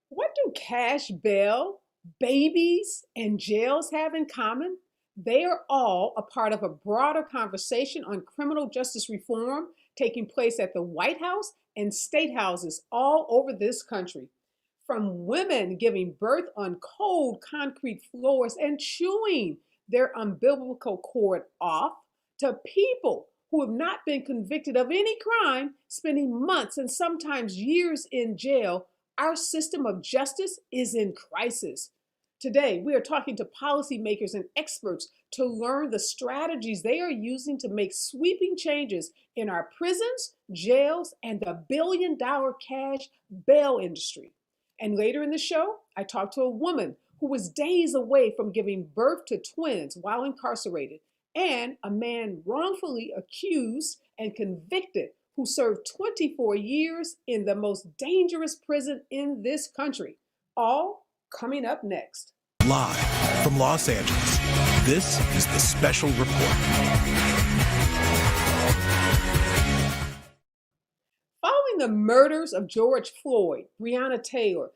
What do cash bail, babies, and jails have in common? They are all a part of a broader conversation on criminal justice reform taking place at the White House and state houses all over this country. From women giving birth on cold concrete floors and chewing their umbilical cord off, to people who have not been convicted of any crime spending months and sometimes years in jail, our system of justice is in crisis. Today, we are talking to policymakers and experts to learn the strategies they are using to make sweeping changes in our prisons, jails, and the billion-dollar cash bail industry. And later in the show, I talked to a woman who was days away from giving birth to twins while incarcerated, and a man wrongfully accused and convicted who served 24 years in the most dangerous prison in this country. All coming up next. Live from Los Angeles, this is the Special Report. Following the murders of George Floyd, Breonna Taylor,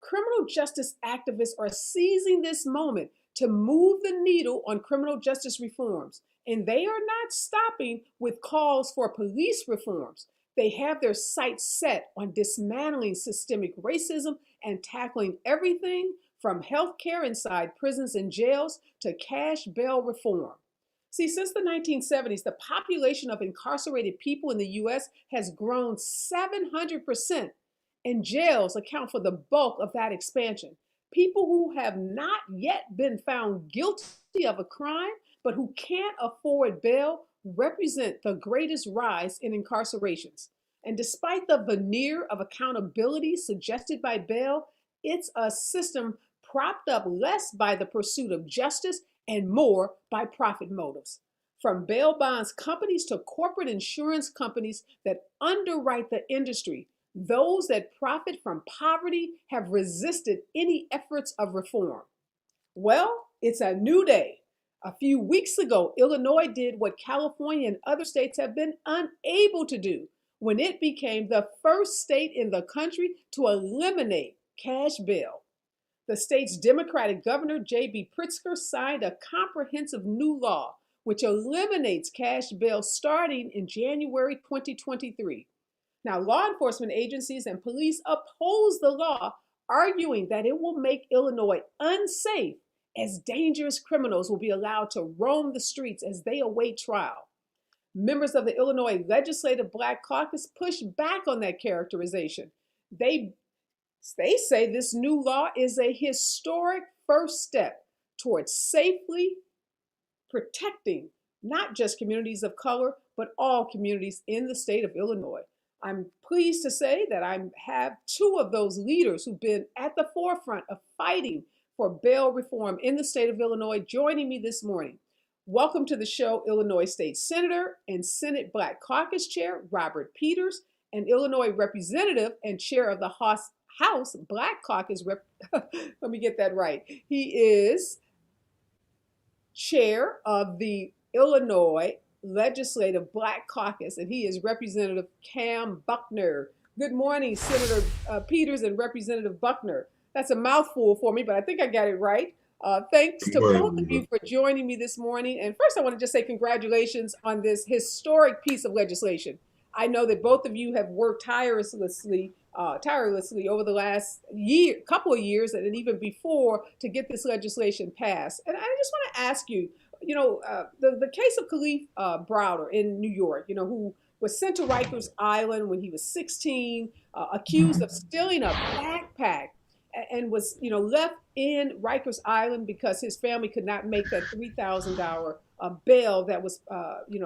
criminal justice activists are seizing this moment to move the needle on criminal justice reforms. And they are not stopping with calls for police reforms. They have their sights set on dismantling systemic racism and tackling everything from healthcare inside prisons and jails to cash bail reform. See, since the 1970s, the population of incarcerated people in the US has grown 700%, and jails account for the bulk of that expansion. People who have not yet been found guilty of a crime, but who can't afford bail, represent the greatest rise in incarcerations. And despite the veneer of accountability suggested by bail, it's a system propped up less by the pursuit of justice and more by profit motives. From bail bonds companies to corporate insurance companies that underwrite the industry, those that profit from poverty have resisted any efforts of reform. Well, it's a new day. A few weeks ago, Illinois did what California and other states have been unable to do when it became the first state in the country to eliminate cash bail. The state's Democratic governor, J.B. Pritzker, signed a comprehensive new law which eliminates cash bail starting in January 2023. Now, law enforcement agencies and police oppose the law, arguing that it will make Illinois unsafe as dangerous criminals will be allowed to roam the streets as they await trial. Members of the Illinois Legislative Black Caucus push back on that characterization. They say this new law is a historic first step towards safely protecting not just communities of color, but all communities in the state of Illinois. I'm pleased to say that I have two of those leaders who've been at the forefront of fighting for bail reform in the state of Illinois joining me this morning. Welcome to the show, Illinois State Senator and Senate Black Caucus Chair Robert Peters, and Illinois Representative and Chair of the House Black Caucus let me get that right. He is Chair of the Illinois Legislative Black Caucus, and he is Representative Cam Buckner. Good morning, Senator Peters and Representative Buckner. That's a mouthful for me, but I think I got it right. Thanks to both of you for joining me this morning. And first, I want to just say congratulations on this historic piece of legislation. I know that both of you have worked tirelessly over the last couple of years, and even before, to get this legislation passed. And I just want to ask you, the case of Kuhlik Browder in New York, who was sent to Rikers Island when he was 16, accused of stealing a backpack, and was, left in Rikers Island because his family could not make that $3,000 bail that was,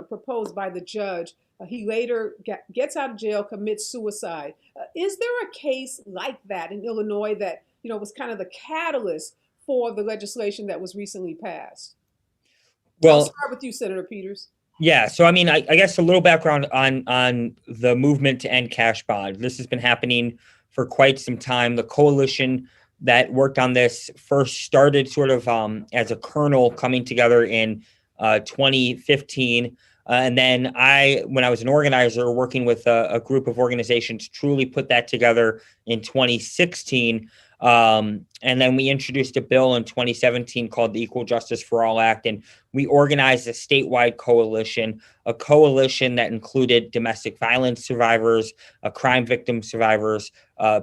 proposed by the judge. He later gets out of jail, commits suicide. Is there a case like that in Illinois that, was kind of the catalyst for the legislation that was recently passed? Well, I'll start with you, Senator Peters. Yeah. So, I guess a little background on the movement to end cash bond. This has been happening for quite some time. The coalition that worked on this first started sort of as a kernel coming together in 2015. And then when I was an organizer working with a group of organizations, truly put that together in 2016. And then we introduced a bill in 2017 called the Equal Justice for All Act. And we organized a statewide coalition, a coalition that included domestic violence survivors, crime victim survivors,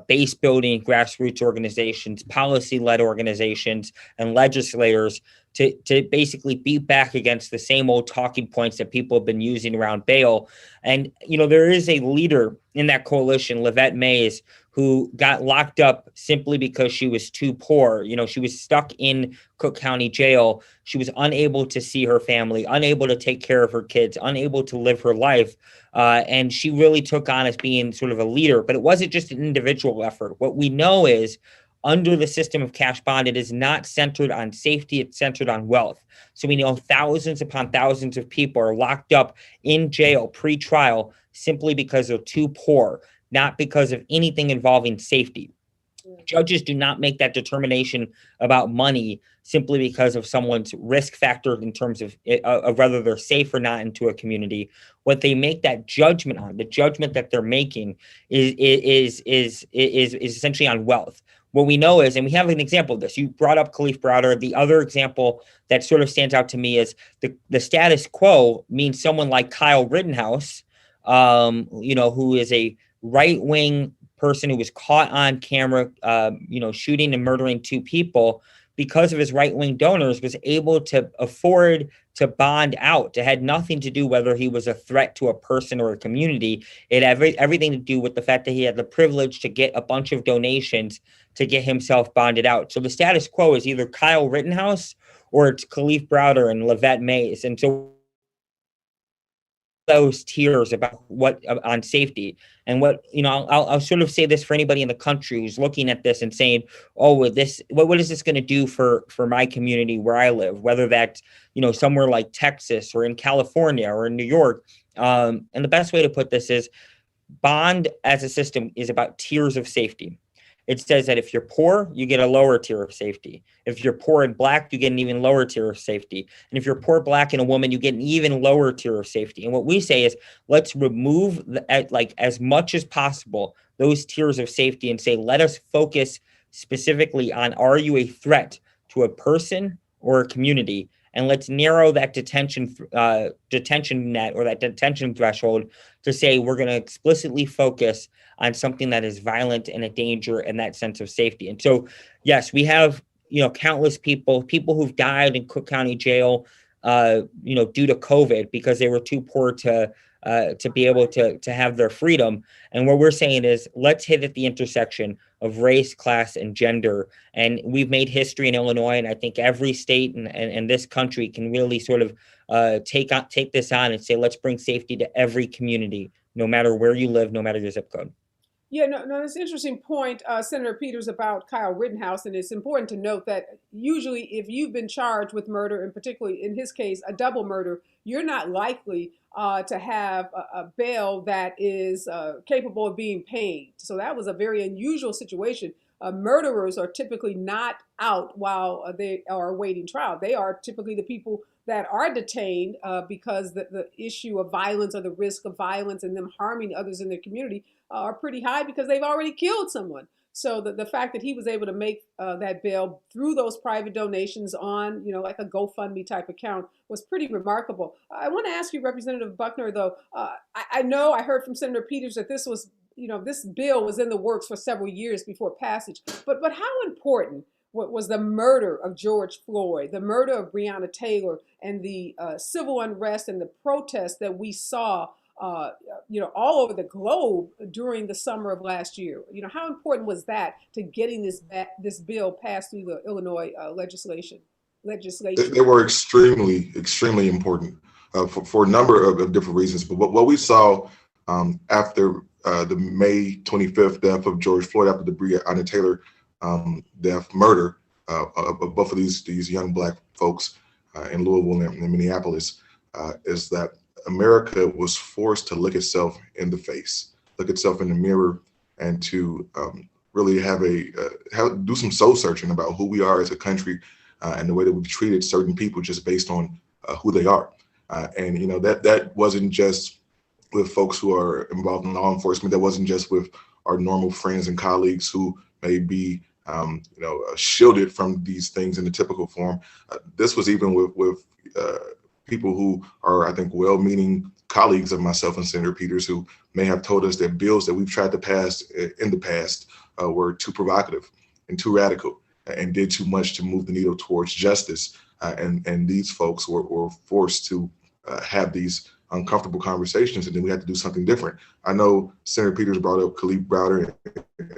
base building grassroots organizations, policy-led organizations, and legislators to basically beat back against the same old talking points that people have been using around bail. And, there is a leader in that coalition, Livette Mays, who got locked up simply because she was too poor. She was stuck in Cook County Jail. She was unable to see her family, unable to take care of her kids, unable to live her life. And she really took on as being sort of a leader, but it wasn't just an individual effort. What we know is under the system of cash bond, it is not centered on safety, it's centered on wealth. So we know thousands upon thousands of people are locked up in jail pre-trial simply because they're too poor, not because of anything involving safety. Judges do not make that determination about money simply because of someone's risk factor in terms of whether they're safe or not into a community. What they make that judgment on, the judgment that they're making is essentially on wealth. What we know is, and we have an example of this, you brought up Kalief Browder. The other example that sort of stands out to me is the status quo means someone like Kyle Rittenhouse, who is a right-wing person who was caught on camera, shooting and murdering two people, because of his right-wing donors, was able to afford to bond out. It had nothing to do whether he was a threat to a person or a community. It had everything to do with the fact that he had the privilege to get a bunch of donations to get himself bonded out. So the status quo is either Kyle Rittenhouse or it's Kalief Browder and Livette Mays. And so those tiers about what on safety and what, I'll sort of say this for anybody in the country who's looking at this and saying, oh, what is this going to do for my community where I live, whether that's, somewhere like Texas or in California or in New York. And the best way to put this is bond as a system is about tiers of safety. It says that if you're poor, you get a lower tier of safety. If you're poor and Black, you get an even lower tier of safety. And if you're poor, Black, and a woman, you get an even lower tier of safety. And what we say is, let's remove as much as possible those tiers of safety and say, let us focus specifically on, are you a threat to a person or a community? And let's narrow that detention net or that detention threshold to say we're going to explicitly focus on something that is violent and a danger in that sense of safety. And so, yes, we have, countless people who've died in Cook County Jail, due to COVID because they were too poor to be able to have their freedom. And what we're saying is, let's hit at the intersection of race, class, and gender. And we've made history in Illinois, and I think every state and this country can really sort of take this on and say, let's bring safety to every community, no matter where you live, no matter your zip code. Yeah, no, it's an interesting point, Senator Peters, about Kyle Rittenhouse. And it's important to note that usually if you've been charged with murder, and particularly in his case, a double murder, you're not likely to have a bail that is capable of being paid. So that was a very unusual situation. Murderers are typically not out while they are awaiting trial. They are typically the people that are detained because the issue of violence or the risk of violence and them harming others in their community are pretty high because they've already killed someone. So the fact that he was able to make that bail through those private donations on, like a GoFundMe type account was pretty remarkable. I want to ask you, Representative Buckner, though, I know I heard from Senator Peters that this was, this bill was in the works for several years before passage. But how important was the murder of George Floyd, the murder of Breonna Taylor, and the civil unrest and the protests that we saw all over the globe during the summer of last year? How important was that to getting this bill passed through the Illinois legislature? They were extremely, extremely important for a number of different reasons. But what we saw after the May 25th death of George Floyd, after the Breonna Taylor murder of both of these young Black folks in Louisville and Minneapolis, is that America was forced to look itself in the face, look itself in the mirror, and to really do some soul searching about who we are as a country and the way that we've treated certain people just based on who they are. And that wasn't just with folks who are involved in law enforcement. That wasn't just with our normal friends and colleagues who may be shielded from these things in the typical form. This was even with people who are, I think, well-meaning colleagues of myself and Senator Peters, who may have told us that bills that we've tried to pass in the past were too provocative and too radical and did too much to move the needle towards justice. And these folks were forced to have these uncomfortable conversations, and then we had to do something different. I know Senator Peters brought up Kuhlik Browder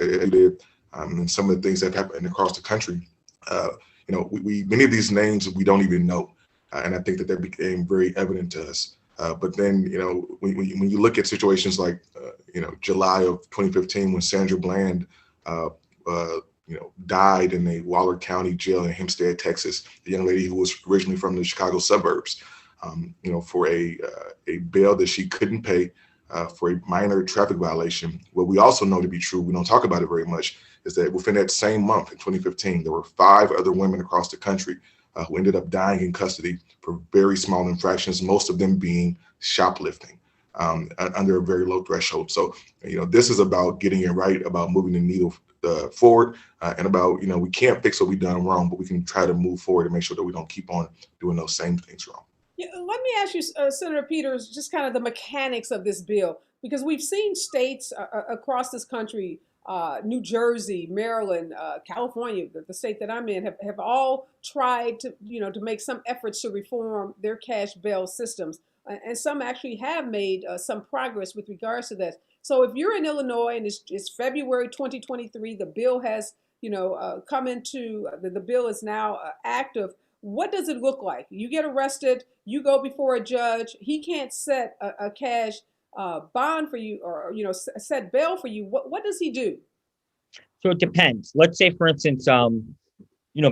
and some of the things that have happened across the country. We many of these names we don't even know, and I think that became very evident to us. But then, when you look at situations like, July of 2015, when Sandra Bland, died in a Waller County jail in Hempstead, Texas, the young lady who was originally from the Chicago suburbs, for a bail that she couldn't pay for a minor traffic violation. What we also know to be true, we don't talk about it very much, is that within that same month in 2015, there were 5 other women across the country who ended up dying in custody for very small infractions, most of them being shoplifting under a very low threshold. So, this is about getting it right, about moving the needle forward, and about, we can't fix what we've done wrong, but we can try to move forward and make sure that we don't keep on doing those same things wrong. Yeah, let me ask you, Senator Peters, just kind of the mechanics of this bill, because we've seen states across this country, New Jersey, Maryland, California, the state that I'm in, have all tried to, to make some efforts to reform their cash bail systems. And some actually have made some progress with regards to that. So if you're in Illinois and it's February 2023, the bill has, come into, the bill is now active. What does it look like? You get arrested, you go before a judge, he can't set a cash bond for you, or set bail for you. What does he do? So it depends. Let's say, for instance,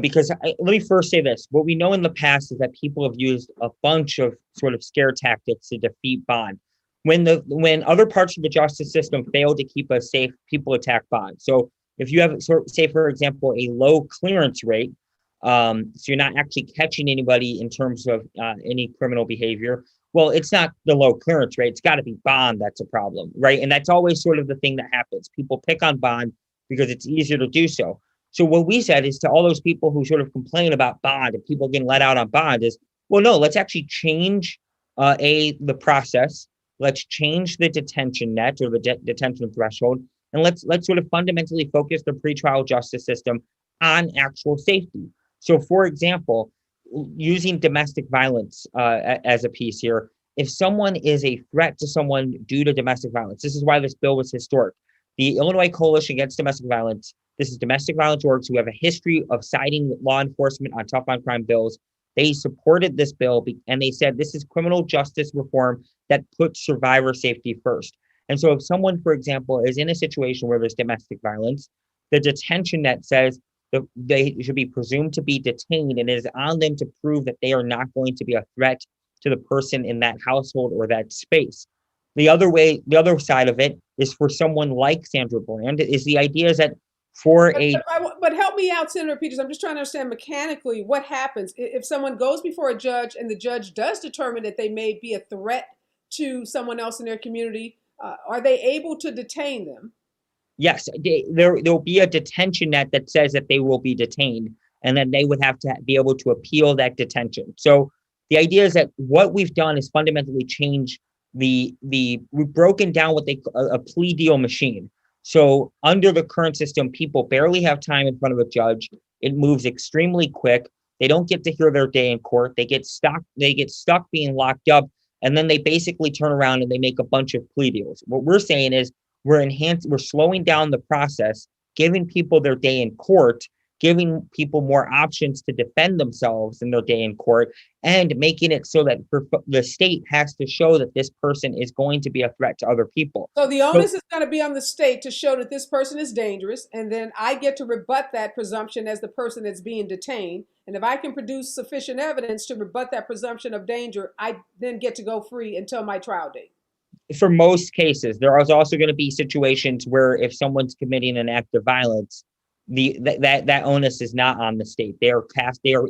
because let me first say this. What we know in the past is that people have used a bunch of sort of scare tactics to defeat bond. When other parts of the justice system fail to keep us safe, people attack bond. So if you have, say, for example, a low clearance rate, so you're not actually catching anybody in terms of any criminal behavior, well, it's not the low clearance rate. It's got to be bond that's a problem, right? And that's always sort of the thing that happens. People pick on bond because it's easier to do so. So what we said is to all those people who sort of complain about bond and people getting let out on bond is, well, no, let's actually change the process. Let's change the detention net or the detention threshold, and let's sort of fundamentally focus the pretrial justice system on actual safety. So, for example, using domestic violence as a piece here, if someone is a threat to someone due to domestic violence, this is why this bill was historic. The Illinois Coalition Against Domestic Violence, this is domestic violence orgs who have a history of siding with law enforcement on tough on crime bills. They supported this bill and they said this is criminal justice reform that puts survivor safety first. And so if someone, for example, is in a situation where there's domestic violence, the detention net says that they should be presumed to be detained, and it is on them to prove that they are not going to be a threat to the person in that household or that space. The other side of it is for someone like Sandra Bland, is the idea is that But help me out, Senator Peters. I'm just trying to understand mechanically what happens if someone goes before a judge and the judge does determine that they may be a threat to someone else in their community. Are they able to detain them? Yes, there'll be a detention net that says that they will be detained, and then they would have to be able to appeal that detention. So the idea is that what we've done is fundamentally change we've broken down what a plea deal machine. So under the current system, people barely have time in front of a judge. It moves extremely quick. They don't get to hear their day in court. They get stuck being locked up, and then they basically turn around and they make a bunch of plea deals. What we're saying is we're slowing down the process, giving people their day in court, giving people more options to defend themselves in their day in court, and making it so that the state has to show that this person is going to be a threat to other people. So the onus is going to be on the state to show that this person is dangerous, and then I get to rebut that presumption as the person that's being detained. And if I can produce sufficient evidence to rebut that presumption of danger, I then get to go free until my trial date. For most cases, there is also going to be situations where if someone's committing an act of violence, that onus is not on the state. They are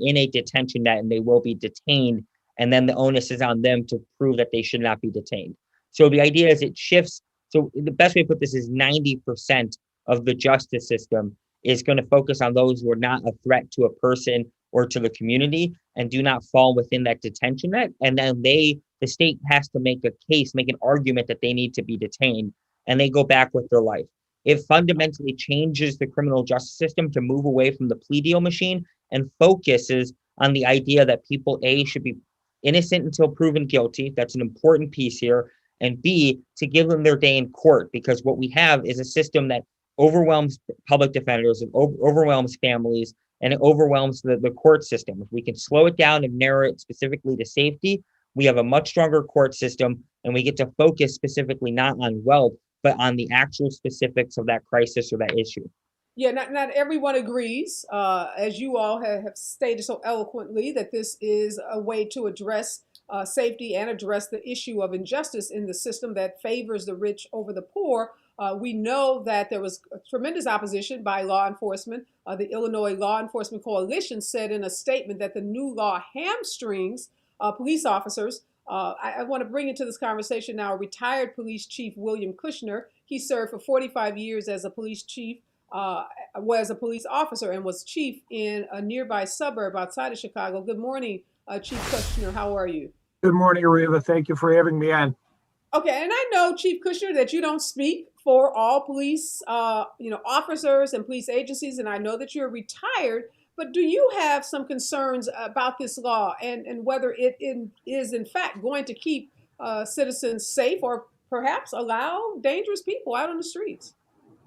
in a detention net and they will be detained, and then the onus is on them to prove that they should not be detained. So the idea is it shifts. So the best way to put this is 90% of the justice system is going to focus on those who are not a threat to a person or to the community and do not fall within that detention net. And then the state has to make a case, make an argument that they need to be detained, and they go back with their life. It fundamentally changes the criminal justice system to move away from the plea deal machine and focuses on the idea that people, A, should be innocent until proven guilty. That's an important piece here. And B, to give them their day in court, because what we have is a system that overwhelms public defenders and overwhelms families, and it overwhelms the court system. If we can slow it down and narrow it specifically to safety, we have a much stronger court system, and we get to focus specifically not on wealth, but on the actual specifics of that crisis or that issue. Yeah, not everyone agrees, as you all have stated so eloquently, that this is a way to address safety and address the issue of injustice in the system that favors the rich over the poor. We know that there was tremendous opposition by law enforcement. The Illinois Law Enforcement Coalition said in a statement that the new law hamstrings police officers. I want to bring into this conversation now retired police chief William Kushner. He served for 45 years as a police chief, was a police officer, and was chief in a nearby suburb outside of Chicago. Good morning, Chief Kushner. How are you? Good morning, Areva. Thank you for having me on. Okay, and I know, Chief Kushner, that you don't speak for all police, officers and police agencies, and I know that you're retired. But do you have some concerns about this law and whether it is in fact going to keep citizens safe or perhaps allow dangerous people out on the streets?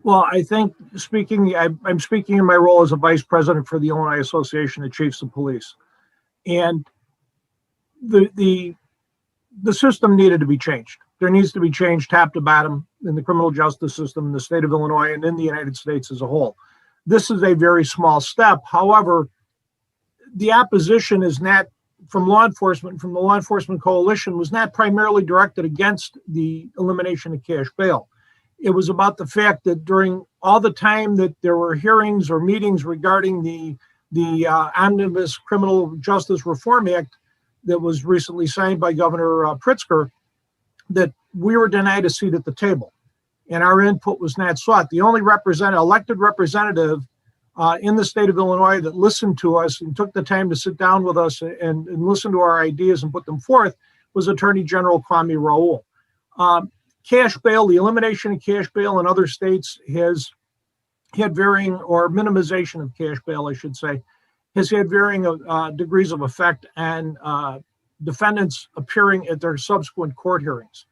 Well, I think I'm speaking in my role as a vice president for the Illinois Association of Chiefs of Police, and the system needed to be changed. There needs to be change top to bottom in the criminal justice system in the state of Illinois and in the United States as a whole. This is a very small step. However, the opposition is not from law enforcement, from the law enforcement coalition, was not primarily directed against the elimination of cash bail. It was about the fact that during all the time that there were hearings or meetings regarding the Omnibus Criminal Justice Reform Act that was recently signed by Governor Pritzker, that we were denied a seat at the table. And our input was not sought. The only elected representative in the state of Illinois that listened to us and took the time to sit down with us and listen to our ideas and put them forth was Attorney General Kwame Raoul. Cash bail, the elimination of cash bail in other states has had varying, or minimization of cash bail, I should say, has had varying degrees of effect on defendants appearing at their subsequent court hearings.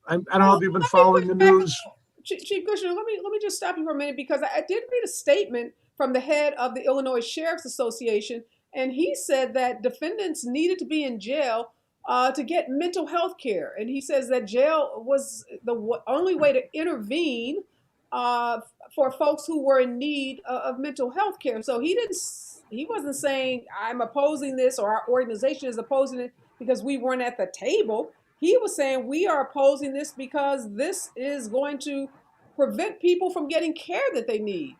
I don't know if you've been following the news. Chief Kushner, let me just stop you for a minute, because I did read a statement from the head of the Illinois Sheriff's Association, and he said that defendants needed to be in jail to get mental health care. And he says that jail was the only way to intervene for folks who were in need of mental health care. So he wasn't saying I'm opposing this or our organization is opposing it because we weren't at the table. He was saying we are opposing this because this is going to prevent people from getting care that they need.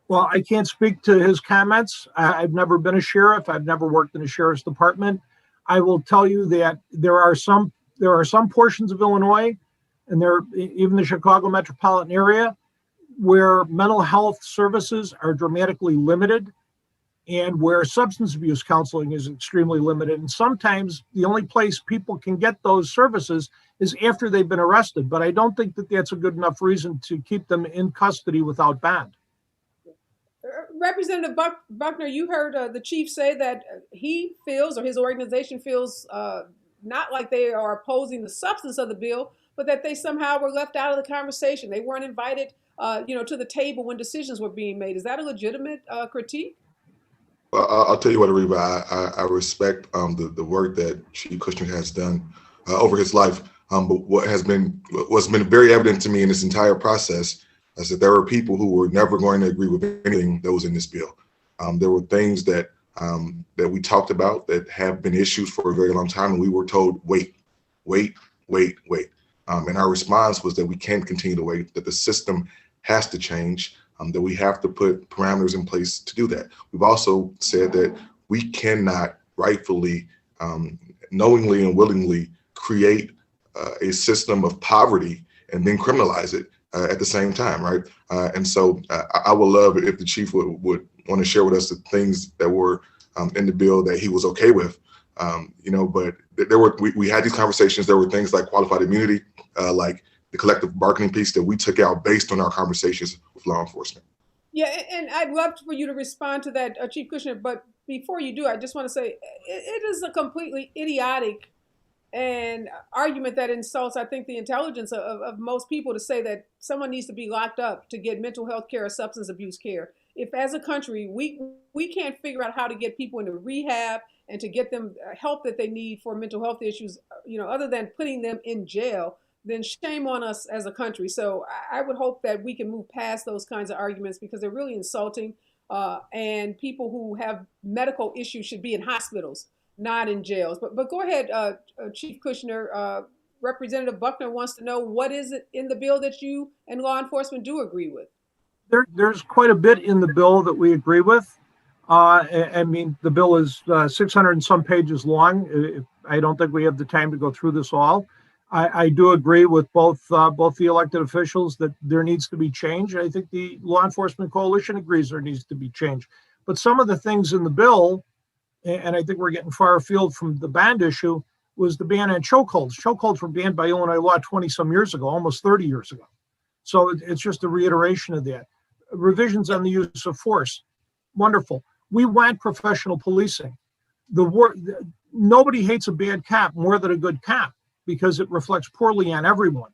Well, I can't speak to his comments. I've never been a sheriff. I've never worked in a sheriff's department. I will tell you that there are some portions of Illinois, and even the Chicago metropolitan area, where mental health services are dramatically limited, and where substance abuse counseling is extremely limited. And sometimes the only place people can get those services is after they've been arrested. But I don't think that that's a good enough reason to keep them in custody without bond. Representative Buckner, you heard the chief say that he feels, or his organization feels, not like they are opposing the substance of the bill, but that they somehow were left out of the conversation. They weren't invited, to the table when decisions were being made. Is that a legitimate critique? Well, I'll tell you what, Areva, I respect the work that Chief Kushner has done over his life. But what's been very evident to me in this entire process is that there are people who were never going to agree with anything that was in this bill. There were things that we talked about that have been issues for a very long time, and we were told, wait. And our response was that we can't continue to wait, that the system has to change, that we have to put parameters in place to do that. We've also said that we cannot rightfully, knowingly and willingly create a system of poverty and then criminalize it at the same time, right? And so I would love it if the chief would want to share with us the things that were in the bill that he was okay with. But we had these conversations. There were things like qualified immunity, like the collective bargaining piece that we took out based on our conversations with law enforcement. Yeah, and I'd love for you to respond to that, Chief Kushner. But before you do, I just want to say it is a completely idiotic and argument that insults, I think, the intelligence of most people to say that someone needs to be locked up to get mental health care or substance abuse care. If as a country we can't figure out how to get people into rehab and to get them help that they need for mental health issues, other than putting them in jail, then shame on us as a country. So I would hope that we can move past those kinds of arguments because they're really insulting. And people who have medical issues should be in hospitals, not in jails. But go ahead, Chief Kushner. Representative Buckner wants to know, what is it in the bill that you and law enforcement do agree with? There's quite a bit in the bill that we agree with. I mean, the bill is 600 and some pages long. I don't think we have the time to go through this all. I do agree with both the elected officials that there needs to be change. I think the law enforcement coalition agrees there needs to be change. But some of the things in the bill, and I think we're getting far afield from the band issue, was the ban on chokeholds. Chokeholds were banned by Illinois law 20 some years ago, almost 30 years ago. So it's just a reiteration of that. Revisions on the use of force. Wonderful. We want professional policing. Nobody hates a bad cop more than a good cop because it reflects poorly on everyone.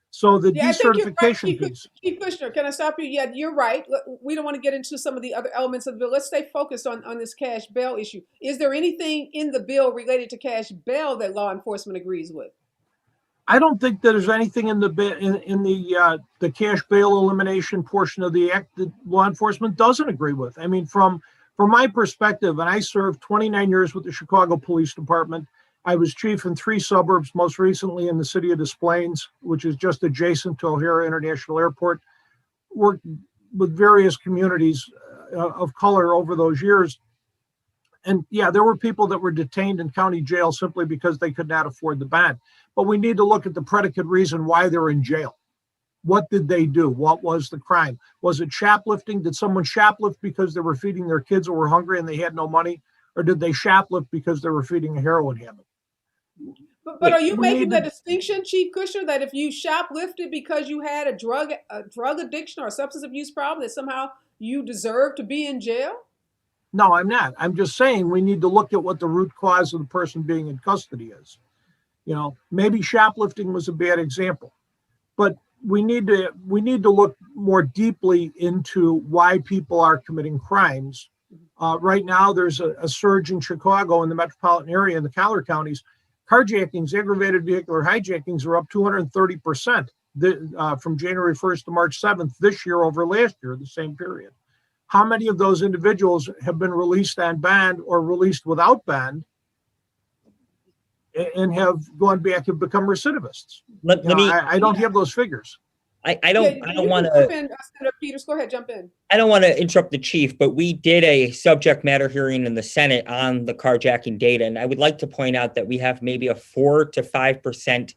So the decertification piece. Chief Kushner, can I stop you? Yeah, you're right. We don't want to get into some of the other elements of the bill. Let's stay focused on this cash bail issue. Is there anything in the bill related to cash bail that law enforcement agrees with? I don't think that there's anything in the cash bail elimination portion of the act that law enforcement doesn't agree with. I mean, from my perspective, and I served 29 years with the Chicago Police Department. I was chief in 3 suburbs, most recently in the city of Des Plaines, which is just adjacent to O'Hare International Airport. Worked with various communities of color over those years. And yeah, there were people that were detained in county jail simply because they could not afford the bond. But we need to look at the predicate reason why they're in jail. What did they do? What was the crime? Was it shoplifting? Did someone shoplift because they were feeding their kids or were hungry and they had no money? Or did they shoplift because they were feeding a heroin habit? But are you making the distinction, Chief Kushner, that if you shoplifted because you had a drug addiction or a substance abuse problem, that somehow you deserve to be in jail? No, I'm not. I'm just saying we need to look at what the root cause of the person being in custody is. Maybe shoplifting was a bad example, but we need to look more deeply into why people are committing crimes. Right now, there's a surge in Chicago in the metropolitan area in the collar counties. Carjackings, aggravated vehicular hijackings are up 230% from January 1st to March 7th this year over last year, the same period. How many of those individuals have been released on bond or released without bond and have gone back and become recidivists? I don't have those figures. I don't want to. Senator Peters, go ahead, jump in. I don't want to interrupt the chief, but we did a subject matter hearing in the Senate on the carjacking data, and I would like to point out that we have maybe a 4 to 5%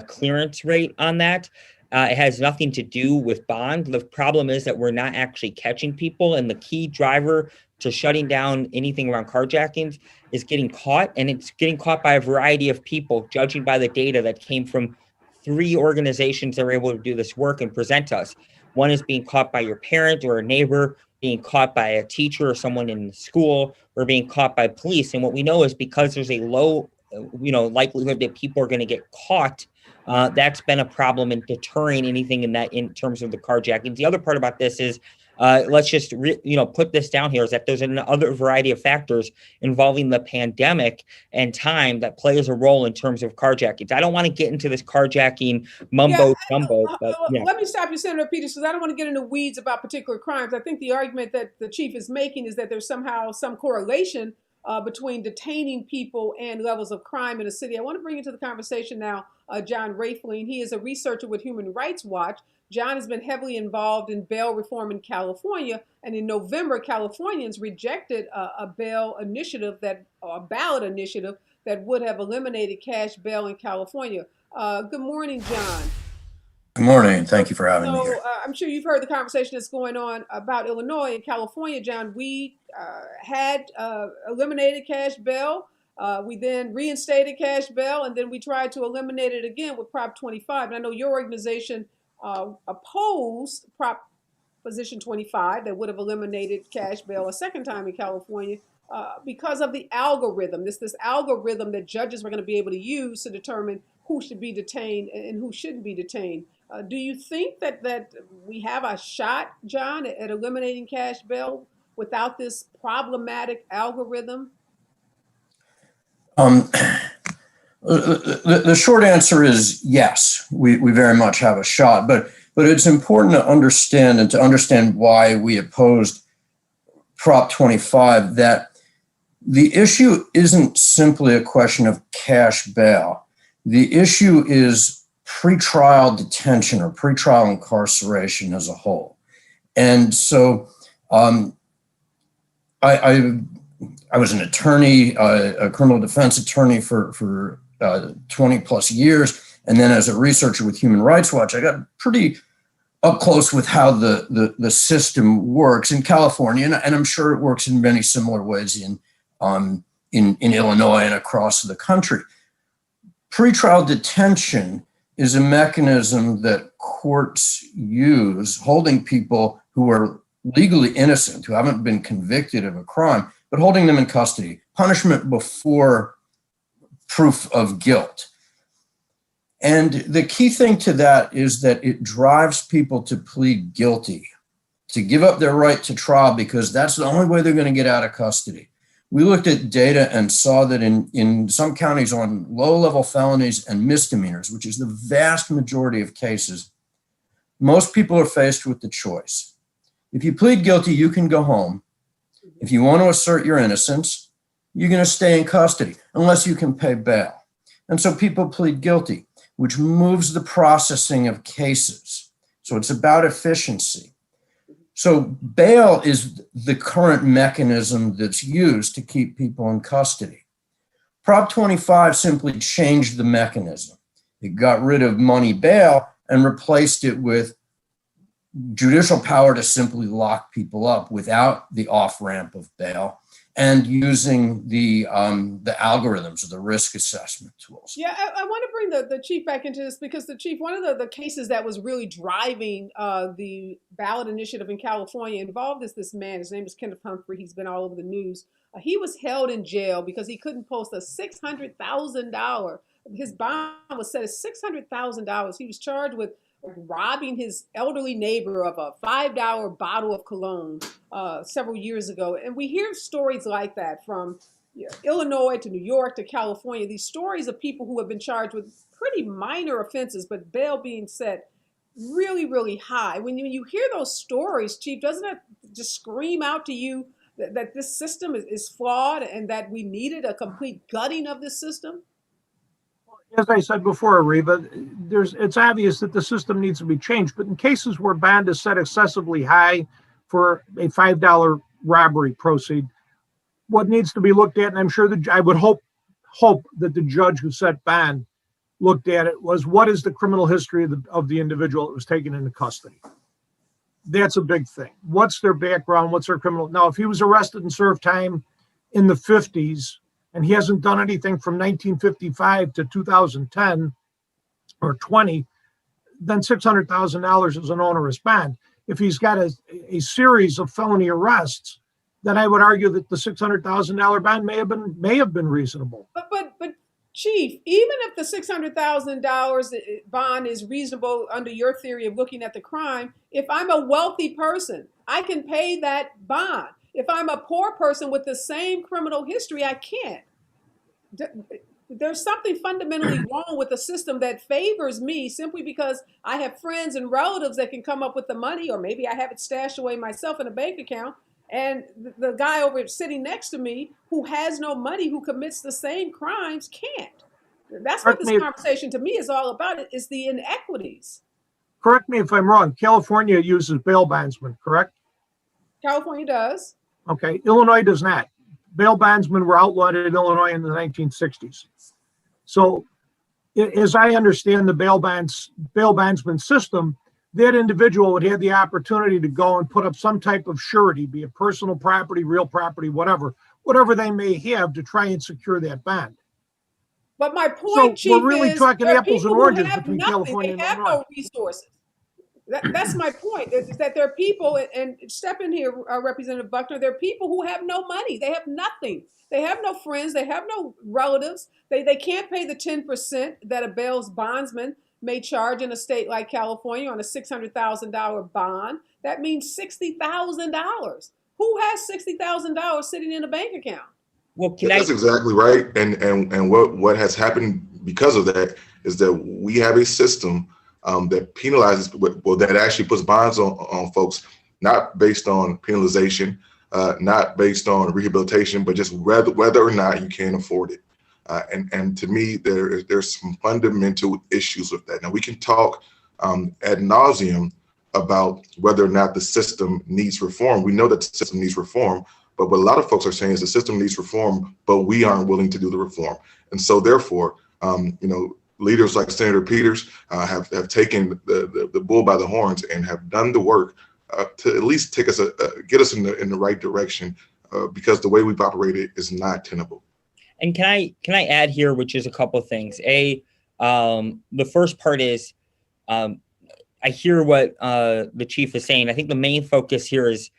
clearance rate on that. It has nothing to do with bond. The problem is that we're not actually catching people, and the key driver to shutting down anything around carjackings is getting caught, and it's getting caught by a variety of people, judging by the data that came from 3 organizations that were able to do this work and present to us. One is being caught by your parent or a neighbor, being caught by a teacher or someone in the school, or being caught by police. And what we know is because there's a low, likelihood that people are going to get caught, that's been a problem in deterring anything in terms of the carjackings. The other part about this is, let's just put this down here, is that there's another variety of factors involving the pandemic and time that plays a role in terms of carjackings. I don't want to get into this carjacking mumbo jumbo. Let me stop you, Senator Peters, because I don't want to get into weeds about particular crimes. I think the argument that the chief is making is that there's somehow some correlation between detaining people and levels of crime in a city. I want to bring into the conversation now John Raphling. He is a researcher with Human Rights Watch. John has been heavily involved in bail reform in California, and in November, Californians rejected a ballot initiative that would have eliminated cash bail in California. Good morning, John. Good morning. Thank you for having me So here. I'm sure you've heard the conversation that's going on about Illinois and California, John. We had eliminated cash bail. We then reinstated cash bail, and then we tried to eliminate it again with Prop 25. And I know your organization opposed Proposition 25 that would have eliminated cash bail a second time in California because of the algorithm. This algorithm that judges were going to be able to use to determine who should be detained and who shouldn't be detained. Do you think that we have a shot, John, at eliminating cash bail without this problematic algorithm? Um, the short answer is yes, we very much have a shot, but it's important to understand and to understand why we opposed Prop 25, that the issue isn't simply a question of cash bail. The issue is pretrial detention or pretrial incarceration as a whole. And so I was an attorney, a criminal defense attorney for 20 plus years. And then as a researcher with Human Rights Watch, I got pretty up close with how the system works in California. And I'm sure it works in many similar ways in Illinois and across the country. Pretrial detention is a mechanism that courts use, holding people who are legally innocent, who haven't been convicted of a crime, but holding them in custody, punishment before proof of guilt. And the key thing to that is that it drives people to plead guilty, to give up their right to trial, because that's the only way they're going to get out of custody. We looked at data and saw that in some counties on low-level felonies and misdemeanors, which is the vast majority of cases, most people are faced with the choice. If you plead guilty, you can go home. If you want to assert your innocence, you're going to stay in custody unless you can pay bail. And so people plead guilty, which moves the processing of cases. So it's about efficiency. So bail is the current mechanism that's used to keep people in custody. Prop 25 simply changed the mechanism. It got rid of money bail and replaced it with judicial power to simply lock people up without the off-ramp of bail, and using the algorithms or the risk assessment tools. Yeah, I want to bring the chief back into this because the chief, one of the cases that was really driving the ballot initiative in California involved this man. His name is Kenneth Humphrey. He's been all over the news. He was held in jail because he couldn't post a $600,000. His bond was set at $600,000. He was charged with robbing his elderly neighbor of a $5 bottle of cologne several years ago. And we hear stories like that from Illinois to New York to California, these stories of people who have been charged with pretty minor offenses, but bail being set really, really high. When you hear those stories, Chief, doesn't that just scream out to you that this system is flawed and that we needed a complete gutting of this system? As I said before, Areva, it's obvious that the system needs to be changed. But in cases where bond is set excessively high for a $5 robbery proceed, what needs to be looked at, and I'm sure that I would hope that the judge who set bond looked at it, was what is the criminal history of the individual that was taken into custody. That's a big thing. What's their background? What's their criminal? Now, if he was arrested and served time in the 50s, and he hasn't done anything from 1955 to 2010 or 20, then $600,000 is an onerous bond. If he's got a series of felony arrests, then I would argue that the $600,000 bond may have been reasonable. But Chief, even if the $600,000 bond is reasonable under your theory of looking at the crime, if I'm a wealthy person, I can pay that bond. If I'm a poor person with the same criminal history, I can't. There's something fundamentally wrong with a system that favors me simply because I have friends and relatives that can come up with the money, or maybe I have it stashed away myself in a bank account, and the guy over sitting next to me who has no money, who commits the same crimes, can't. That's what this conversation to me is all about, is the inequities. Correct me if I'm wrong. California uses bail bondsmen, correct? California does. Okay, Illinois does not. Bail bondsmen were outlawed in Illinois in the 1960s. So as I understand the bail bondsman system, that individual would have the opportunity to go and put up some type of surety, be it personal property, real property, whatever they may have to try and secure that bond. But my So point, Chief, we're really is talking there are apples and people who oranges have between nothing. California They and have Illinois. no resources. That's my point, is that there are people, and step in here, Representative Buckner, there are people who have no money. They have nothing. They have no friends. They have no relatives. They can't pay the 10% that a bail bondsman may charge in a state like California on a $600,000 bond. That means $60,000. Who has $60,000 sitting in a bank account? Well, That's exactly right. And what has happened because of that is that we have a system that penalizes, that actually puts bonds on folks, not based on penalization, not based on rehabilitation, but just whether or not you can afford it. And to me, there's some fundamental issues with that. Now, we can talk ad nauseum about whether or not the system needs reform. We know that the system needs reform, but what a lot of folks are saying is the system needs reform, but we aren't willing to do the reform. And so therefore, leaders like Senator Peters have taken the bull by the horns and have done the work to at least take us get us in the right direction, because the way we've operated is not tenable. And can I add here, which is a couple of things. The first part is, I hear what the chief is saying. I think the main focus here is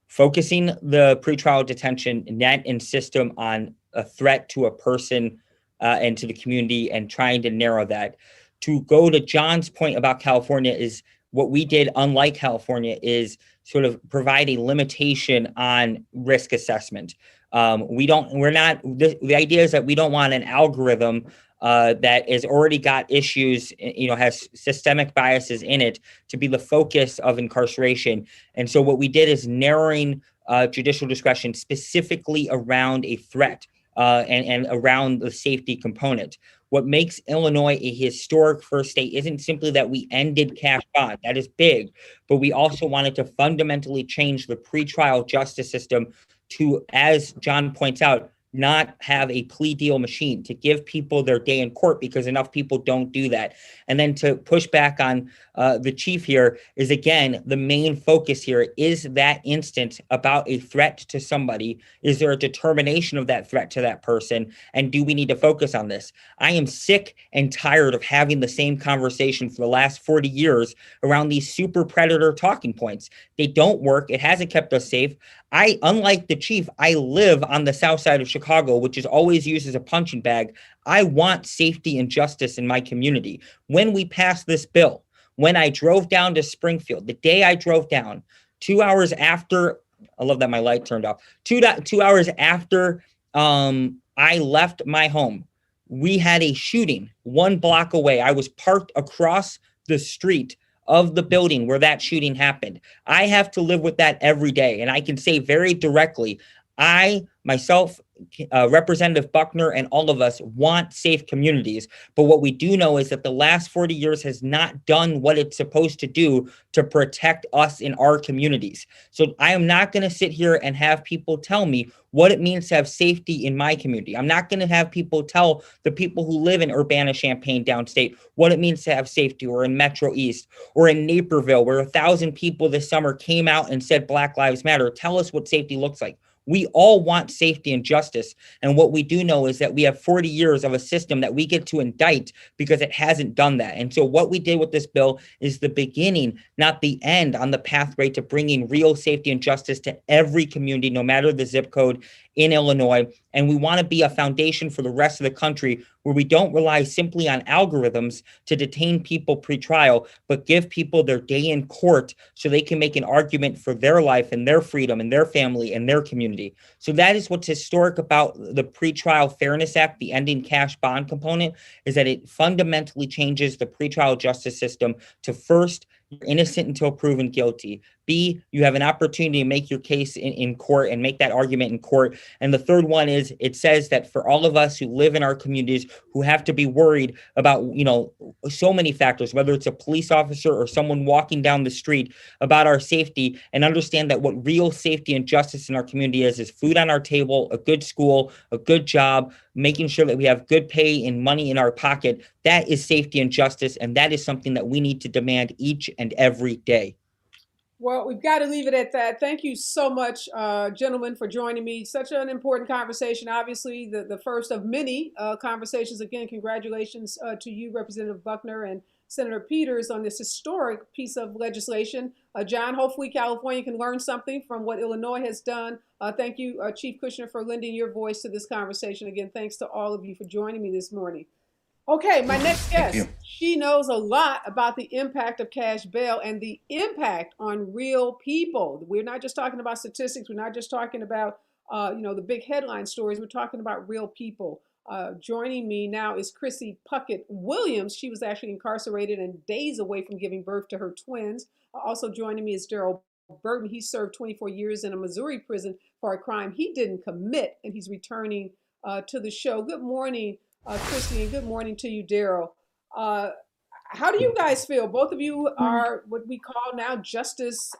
focusing the pretrial detention net and system on a threat to a person and to the community, and trying to narrow that. To go to John's point about California, is what we did, unlike California, is sort of provide a limitation on risk assessment. The idea is that we don't want an algorithm that has already got issues, has systemic biases in it, to be the focus of incarceration. And so what we did is narrowing judicial discretion specifically around a threat and around the safety component. What makes Illinois a historic first state isn't simply that we ended cash bond. That is big, but we also wanted to fundamentally change the pretrial justice system to, as John points out, not have a plea deal machine, to give people their day in court, because enough people don't do that. And then to push back on the chief here is, again, the main focus here is that instant about a threat to somebody. Is there a determination of that threat to that person? And do we need to focus on this? I am sick and tired of having the same conversation for the last 40 years around these super predator talking points. They don't work. It hasn't kept us safe. Unlike the chief, I live on the south side of Chicago, which is always used as a punching bag. I want safety and justice in my community. When we passed this bill, when I drove down to Springfield, the day I drove down, 2 hours after, I love that my light turned off, 2 hours after I left my home, we had a shooting 1 block away. I was parked across the street of the building where that shooting happened. I have to live with that every day. And I can say very directly, I, myself, Representative Buckner, and all of us want safe communities. But what we do know is that the last 40 years has not done what it's supposed to do to protect us in our communities. So I am not going to sit here and have people tell me what it means to have safety in my community. I'm not going to have people tell the people who live in Urbana-Champaign downstate what it means to have safety, or in Metro East, or in Naperville, where 1,000 people this summer came out and said Black Lives Matter. Tell us what safety looks like. We all want safety and justice. And what we do know is that we have 40 years of a system that we get to indict because it hasn't done that. And so what we did with this bill is the beginning, not the end, on the pathway to bringing real safety and justice to every community, no matter the zip code in Illinois. And we want to be a foundation for the rest of the country, where we don't rely simply on algorithms to detain people pre-trial, but give people their day in court so they can make an argument for their life and their freedom and their family and their community. So that is what's historic about the Pretrial Fairness Act, the ending cash bond component, is that it fundamentally changes the pretrial justice system to, first, you're innocent until proven guilty. B, you have an opportunity to make your case in court and make that argument in court. And the third one is it says that for all of us who live in our communities who have to be worried about, so many factors, whether it's a police officer or someone walking down the street, about our safety, and understand that what real safety and justice in our community is food on our table, a good school, a good job, making sure that we have good pay and money in our pocket. That is safety and justice. And that is something that we need to demand each and every day. Well, we've got to leave it at that. Thank you so much, gentlemen, for joining me. Such an important conversation. Obviously, the first of many conversations. Again, congratulations to you, Representative Buckner, and Senator Peters on this historic piece of legislation. John, hopefully California can learn something from what Illinois has done. Thank you, Chief Kushner, for lending your voice to this conversation. Again, thanks to all of you for joining me this morning. Okay, my next guest, she knows a lot about the impact of cash bail and the impact on real people. We're not just talking about statistics. We're not just talking about, the big headline stories. We're talking about real people. Joining me now is Chrissy Puckett Williams. She was actually incarcerated and days away from giving birth to her twins. Also joining me is Daryl Burton. He served 24 years in a Missouri prison for a crime he didn't commit, and he's returning to the show. Good morning, Christy, and good morning to you, Daryl. How do you guys feel? Both of you are what we call now justice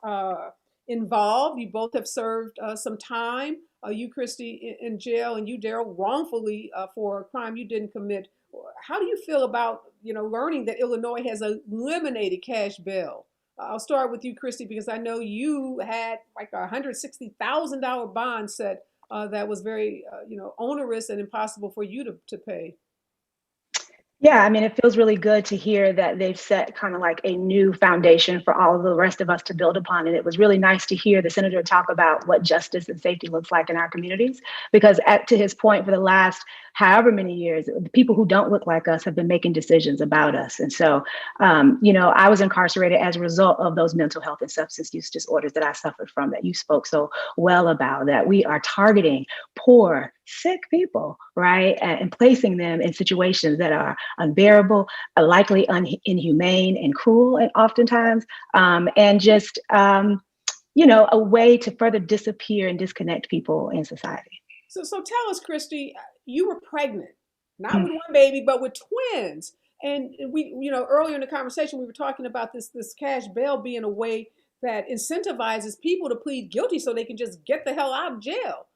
involved. You both have served some time. You, Christy, in jail, and you, Daryl, wrongfully for a crime you didn't commit. How do you feel about learning that Illinois has eliminated cash bail? I'll start with you, Christy, because I know you had like a $160,000 bond set that was very, onerous and impossible for you to pay. Yeah, I mean, it feels really good to hear that they've set kind of like a new foundation for all of the rest of us to build upon. And it was really nice to hear the senator talk about what justice and safety looks like in our communities, because to his point, for the last however many years, the people who don't look like us have been making decisions about us. And so, I was incarcerated as a result of those mental health and substance use disorders that I suffered from, that you spoke so well about, that we are targeting poor, sick people, right? And placing them in situations that are unbearable, likely inhumane and cruel, and oftentimes, and just, a way to further disappear and disconnect people in society. So tell us, Christy, you were pregnant, not with one baby, but with twins. And we, earlier in the conversation, we were talking about this cash bail being a way that incentivizes people to plead guilty so they can just get the hell out of jail.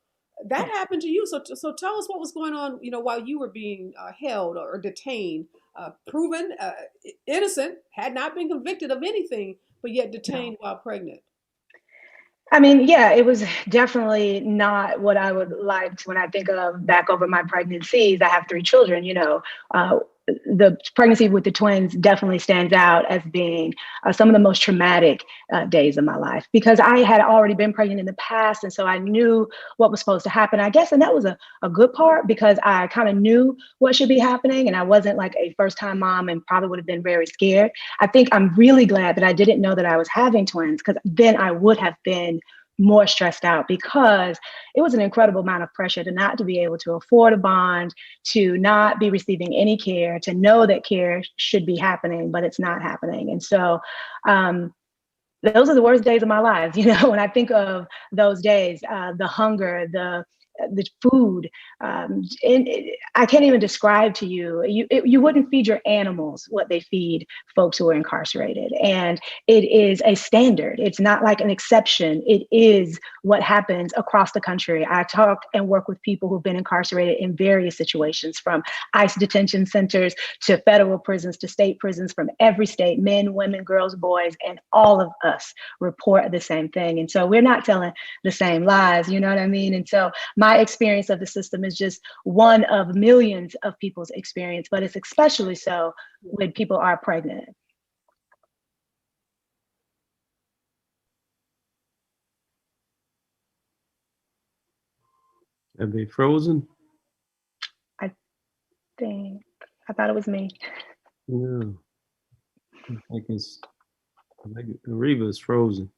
That happened to you. So tell us what was going on, while you were being held or detained, proven innocent, had not been convicted of anything, but yet detained while pregnant. I mean, yeah, it was definitely not what I would like when I think of back over my pregnancies. I have 3 children, the pregnancy with the twins definitely stands out as being some of the most traumatic days of my life, because I had already been pregnant in the past. And so I knew what was supposed to happen, I guess. And that was a good part, because I kind of knew what should be happening. And I wasn't like a first-time mom and probably would have been very scared. I think I'm really glad that I didn't know that I was having twins, because then I would have been more stressed out, because it was an incredible amount of pressure to not to be able to afford a bond, to not be receiving any care, to know that care should be happening, but it's not happening. And so those are the worst days of my life. When I think of those days, the hunger, the food, and I can't even describe to you. You wouldn't feed your animals what they feed folks who are incarcerated, and it is a standard. It's not like an exception. It is what happens across the country. I talk and work with people who've been incarcerated in various situations, from ICE detention centers to federal prisons to state prisons, from every state, men, women, girls, boys, and all of us report the same thing. And so we're not telling the same lies, you know what I mean? And so my experience of the system is just one of millions of people's experience, but it's especially so when people are pregnant. Have they frozen? I thought it was me. No. I think Areva is frozen.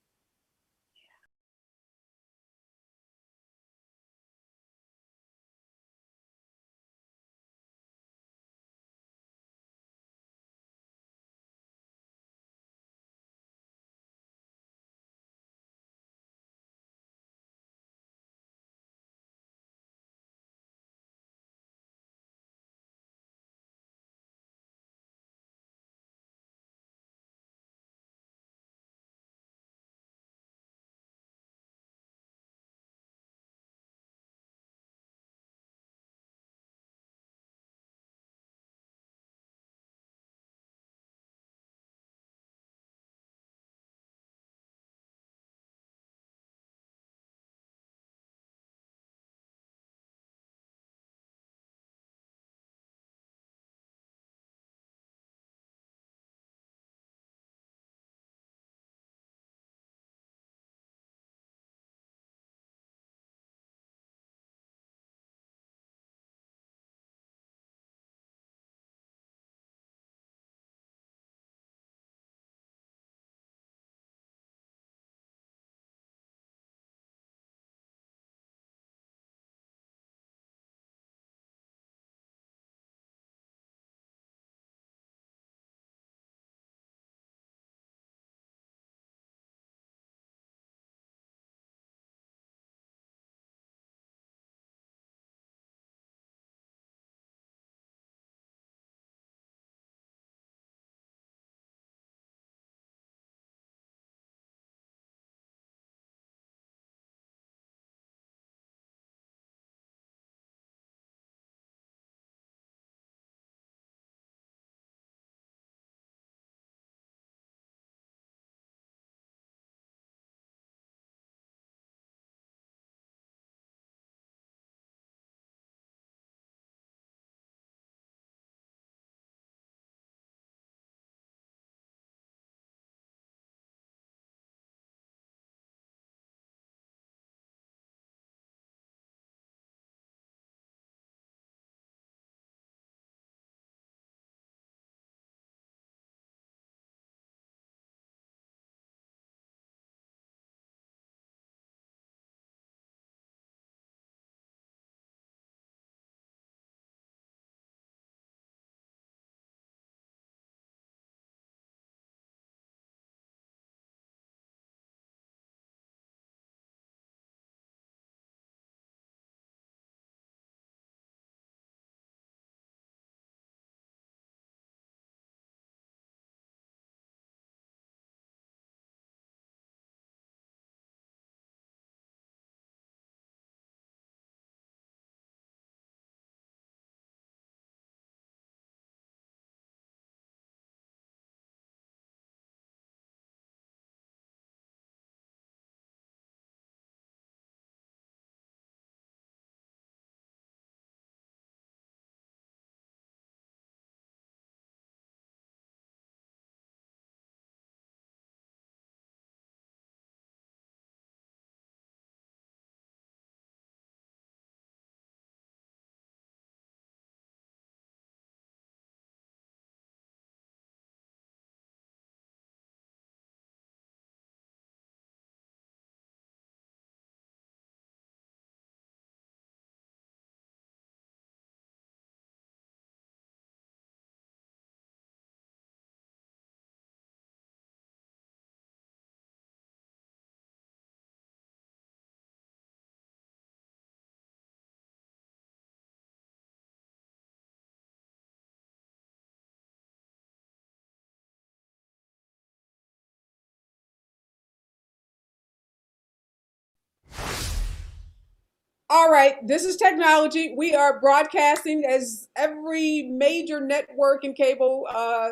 All right, this is technology. We are broadcasting as every major network and cable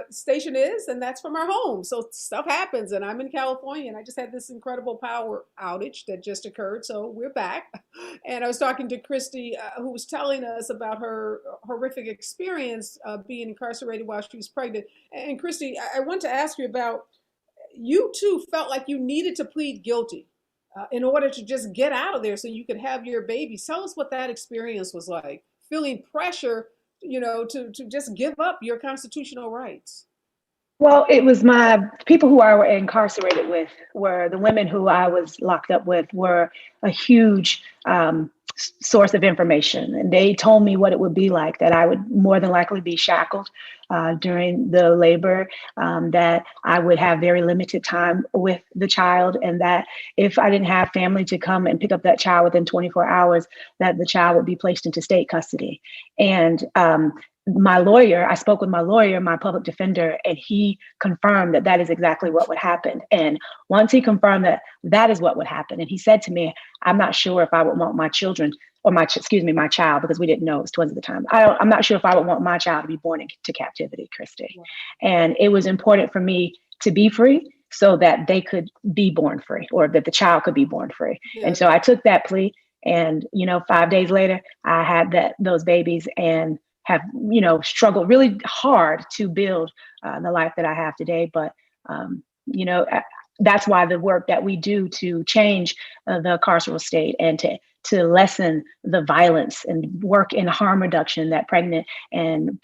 station is, and that's from our home. So stuff happens, and I'm in California, and I just had this incredible power outage that just occurred. So we're back, and I was talking to Christy, who was telling us about her horrific experience being incarcerated while she was pregnant. And Christy, I want to ask you about, you too felt like you needed to plead guilty in order to just get out of there so you could have your baby. Tell us what that experience was like, feeling pressure, to just give up your constitutional rights. Well, it was my people who I were incarcerated with were the women who I was locked up with were a huge source of information. And they told me what it would be like, that I would more than likely be shackled during the labor, that I would have very limited time with the child, and that if I didn't have family to come and pick up that child within 24 hours, that the child would be placed into state custody. And my lawyer, I spoke with my lawyer, my public defender, and he confirmed that that is exactly what would happen. And once he confirmed that that is what would happen, and he said to me, I'm not sure if I would want my children, or my child, because we didn't know, it was twins at the time. I'm not sure if I would want my child to be born into captivity, Christy. Wow. And it was important for me to be free so that they could be born free, or that the child could be born free. Yeah. And so I took that plea, and 5 days later, I had those babies, and have struggled really hard to build the life that I have today. But that's why the work that we do to change the carceral state and to lessen the violence and work in harm reduction that pregnant and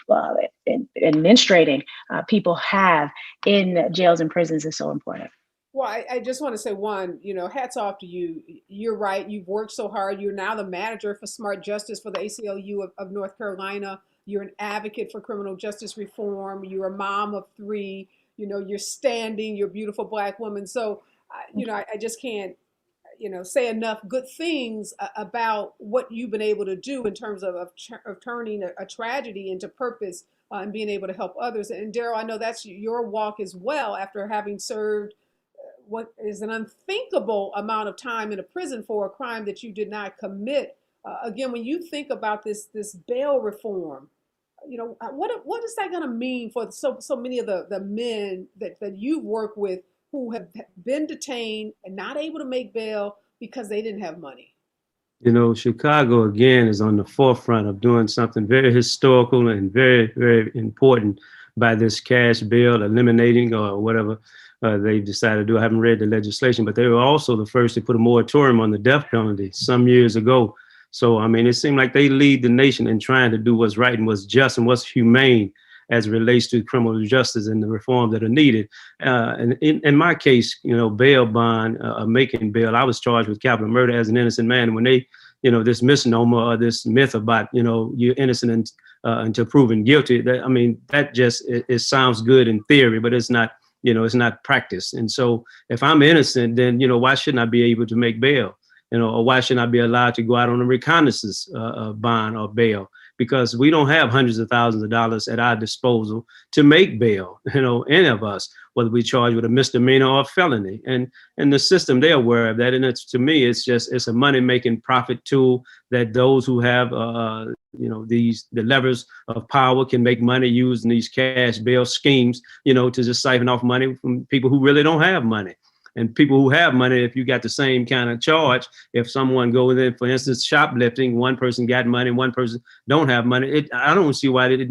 menstruating people have in jails and prisons is so important. Well, I just want to say, one, hats off to you. You're right. You've worked so hard. You're now the manager for Smart Justice for the ACLU of North Carolina. You're an advocate for criminal justice reform. You're a mom of 3. You're standing. You're a beautiful Black woman. So, I just can't, say enough good things about what you've been able to do in terms of turning a tragedy into purpose and being able to help others. And Daryl, I know that's your walk as well, after having served what is an unthinkable amount of time in a prison for a crime that you did not commit. Again, when you think about this bail reform, what is that going to mean for so many of the men that you work with who have been detained and not able to make bail because they didn't have money? Chicago, again, is on the forefront of doing something very historical and very, very important by this cash bail, eliminating or whatever they've decided to do. I haven't read the legislation, but they were also the first to put a moratorium on the death penalty some years ago. So, it seemed like they lead the nation in trying to do what's right and what's just and what's humane as it relates to criminal justice and the reforms that are needed. And in my case, bail bond, making bail, I was charged with capital murder as an innocent man. When they, this misnomer or this myth about, you're innocent until proven guilty, that just, it sounds good in theory, but it's not, it's not practice. And so if I'm innocent, then, why shouldn't I be able to make bail? Or why shouldn't I be allowed to go out on a reconnaissance bond or bail? Because we don't have hundreds of thousands of dollars at our disposal to make bail, any of us, whether we charge with a misdemeanor or a felony. And the system, they're aware of that. And to me, it's a money-making profit tool that those who have, the levers of power can make money using these cash bail schemes, to just siphon off money from people who really don't have money. And people who have money, if you got the same kind of charge, if someone goes in, for instance, shoplifting, one person got money, one person don't have money. I don't see why you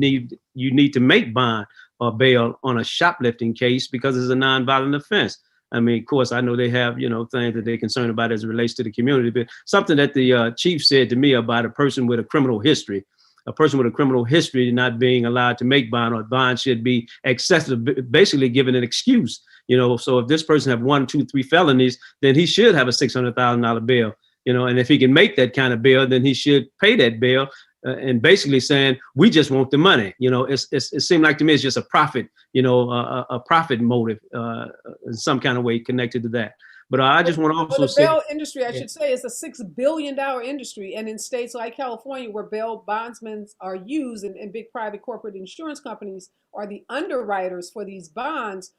need to make bond or bail on a shoplifting case, because it's a nonviolent offense. Of course, I know they have, things that they're concerned about as it relates to the community, but something that the chief said to me about a person with a criminal history. A person with a criminal history not being allowed to make bond, or bond should be excessive, basically given an excuse. So if this person have 1, 2, 3 felonies, then he should have a $600,000 bail. And if he can make that kind of bail, then he should pay that bail. And basically saying, we just want the money. It seemed like to me it's just a profit, a profit motive in some kind of way connected to that. But I just want to also say, the bail industry, I should say, is a $6 billion industry. And in states like California, where bail bondsmen are used, and big private corporate insurance companies are the underwriters for these bonds,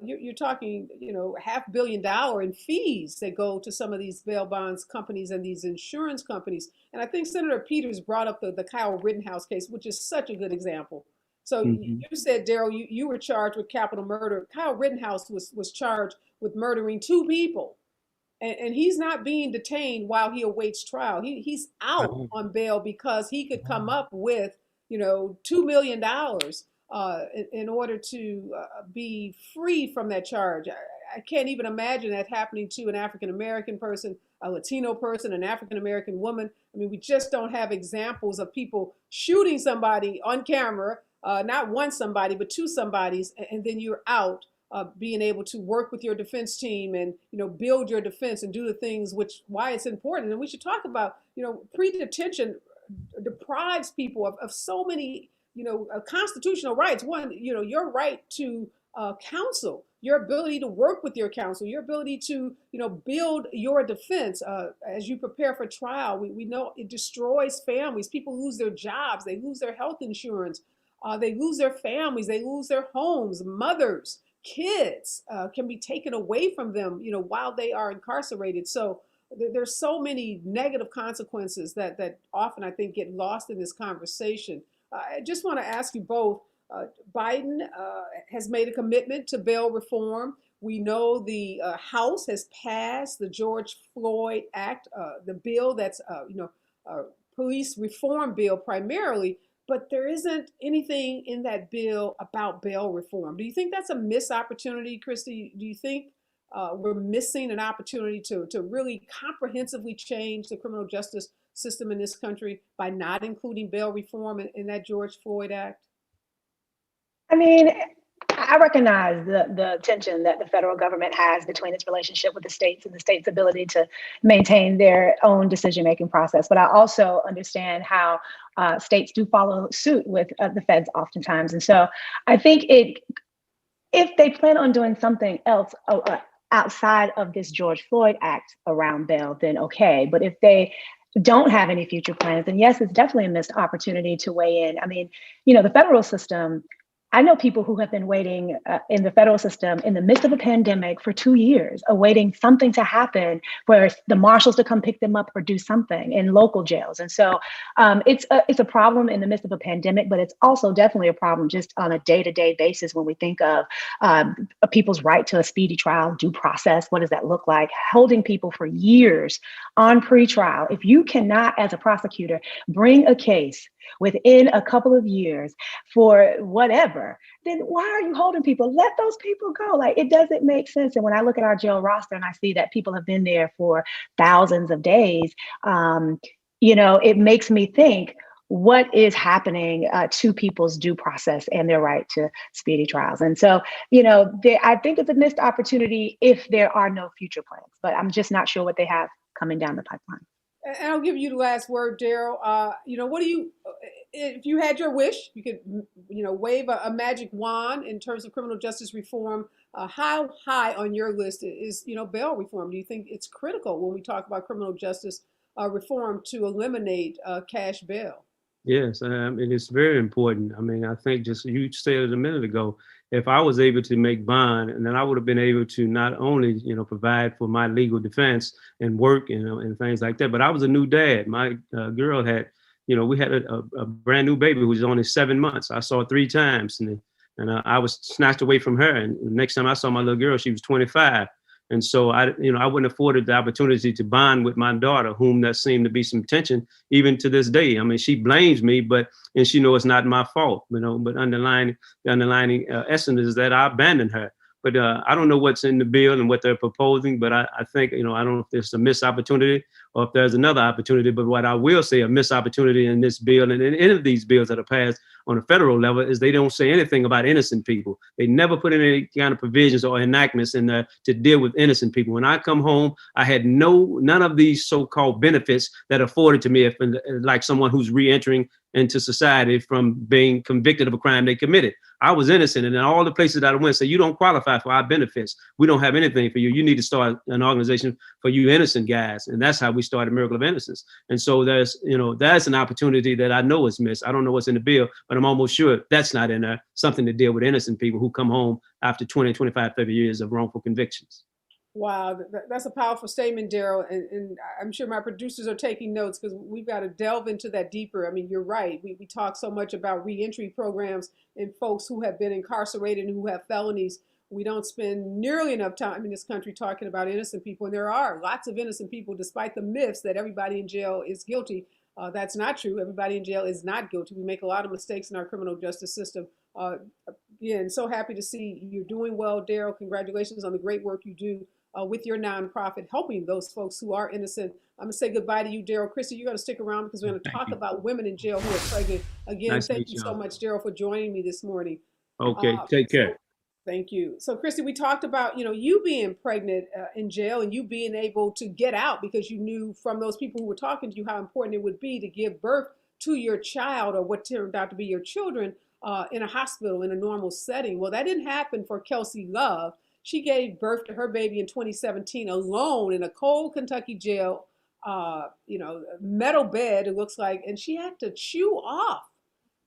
you're talking, $500 million in fees that go to some of these bail bonds companies and these insurance companies. And I think Senator Peters brought up the Kyle Rittenhouse case, which is such a good example. So Mhm. you said, Daryl, you were charged with capital murder. Kyle Rittenhouse was charged with murdering 2 people. And he's not being detained while he awaits trial. He's out on bail because he could come up with, $2 million in order to be free from that charge. I can't even imagine that happening to an African American person, a Latino person, an African American woman. I mean, we just don't have examples of people shooting somebody on camera, not one somebody, but 2 somebodies, and then you're out. Being able to work with your defense team and build your defense and do the things why it's important. And we should talk about pre-detention deprives people of so many constitutional rights. One, your right to counsel, your ability to work with your counsel, your ability to build your defense as you prepare for trial. We know it destroys families. People lose their jobs, they lose their health insurance, they lose their families, they lose their homes. Mothers, kids can be taken away from them, while they are incarcerated. So there's so many negative consequences that often I think get lost in this conversation. I just want to ask you both. Biden has made a commitment to bail reform. We know the House has passed the George Floyd Act, the bill that's police reform bill primarily. But there isn't anything in that bill about bail reform. Do you think that's a missed opportunity, Christy? Do you think we're missing an opportunity to really comprehensively change the criminal justice system in this country by not including bail reform in that George Floyd Act? I mean, I recognize the tension that the federal government has between its relationship with the states and the states' ability to maintain their own decision-making process. But I also understand how states do follow suit with the feds oftentimes. And so I think if they plan on doing something else outside of this George Floyd Act around bail, then okay. But if they don't have any future plans, then yes, it's definitely a missed opportunity to weigh in. I mean, the federal system, I know people who have been waiting in the federal system in the midst of a pandemic for 2 years, awaiting something to happen, for the marshals to come pick them up or do something in local jails. And so it's a problem in the midst of a pandemic, but it's also definitely a problem just on a day-to-day basis when we think of people's right to a speedy trial, due process. What does that look like? Holding people for years on pretrial. If you cannot, as a prosecutor, bring a case within a couple of years for whatever, then why are you holding people? Let those people go. Like, it doesn't make sense. And when I look at our jail roster and I see that people have been there for thousands of days, it makes me think, what is happening to people's due process and their right to speedy trials? And so, I think it's a missed opportunity if there are no future plans, but I'm just not sure what they have coming down the pipeline. And I'll give you the last word, Daryl. What do you, if you had your wish, you could, wave a magic wand in terms of criminal justice reform. How high on your list is, bail reform? Do you think it's critical when we talk about criminal justice reform to eliminate cash bail? Yes, it is very important. I mean, I think just you said it a minute ago, if I was able to make bond, and then I would have been able to not only, provide for my legal defense and work, and things like that, but I was a new dad. My girl had, we had a brand new baby who was only 7 months. I saw her 3 times, and I was snatched away from her. And the next time I saw my little girl, she was 25. And so I wouldn't afforded the opportunity to bond with my daughter, whom there seemed to be some tension even to this day. I mean, she blames me, and she knows it's not my fault, but the underlying essence is that I abandoned her. But I don't know what's in the bill and what they're proposing, but I think, I don't know if there's a missed opportunity or if there's another opportunity. But what I will say, a missed opportunity in this bill and in any of these bills that are passed on a federal level, is they don't say anything about innocent people. They never put in any kind of provisions or enactments in there to deal with innocent people. When I come home, I had none of these so-called benefits that are afforded to me, if like someone who's re-entering into society from being convicted of a crime they committed. I was innocent, and in all the places that I went, said, you don't qualify for our benefits. We don't have anything for you. You need to start an organization for you innocent guys. And that's how we started Miracle of Innocence. And so that's an opportunity that I know is missed. I don't know what's in the bill, but I'm almost sure that's not in there, something to deal with innocent people who come home after 20, 25, 30 years of wrongful convictions. Wow, that's a powerful statement, Daryl. And I'm sure my producers are taking notes because we've got to delve into that deeper. I mean, you're right. We talk so much about reentry programs and folks who have been incarcerated and who have felonies. We don't spend nearly enough time in this country talking about innocent people. And there are lots of innocent people, despite the myths that everybody in jail is guilty. That's not true. Everybody in jail is not guilty. We make a lot of mistakes in our criminal justice system. Again, so happy to see you're doing well, Daryl. Congratulations on the great work you do with your nonprofit, helping those folks who are innocent. I'm going to say goodbye to you, Daryl. Christy, you're going to stick around because we're going to talk about women in jail who are pregnant. Again, Nice thank you so much, Daryl, for joining me this morning. Okay, take care. Thank you. So, Christy, we talked about, you being pregnant in jail and you being able to get out because you knew from those people who were talking to you how important it would be to give birth to your child or what turned out to be your children in a hospital in a normal setting. Well, that didn't happen for Kelsey Love. She gave birth to her baby in 2017 alone in a cold Kentucky jail, metal bed, it looks like, and she had to chew off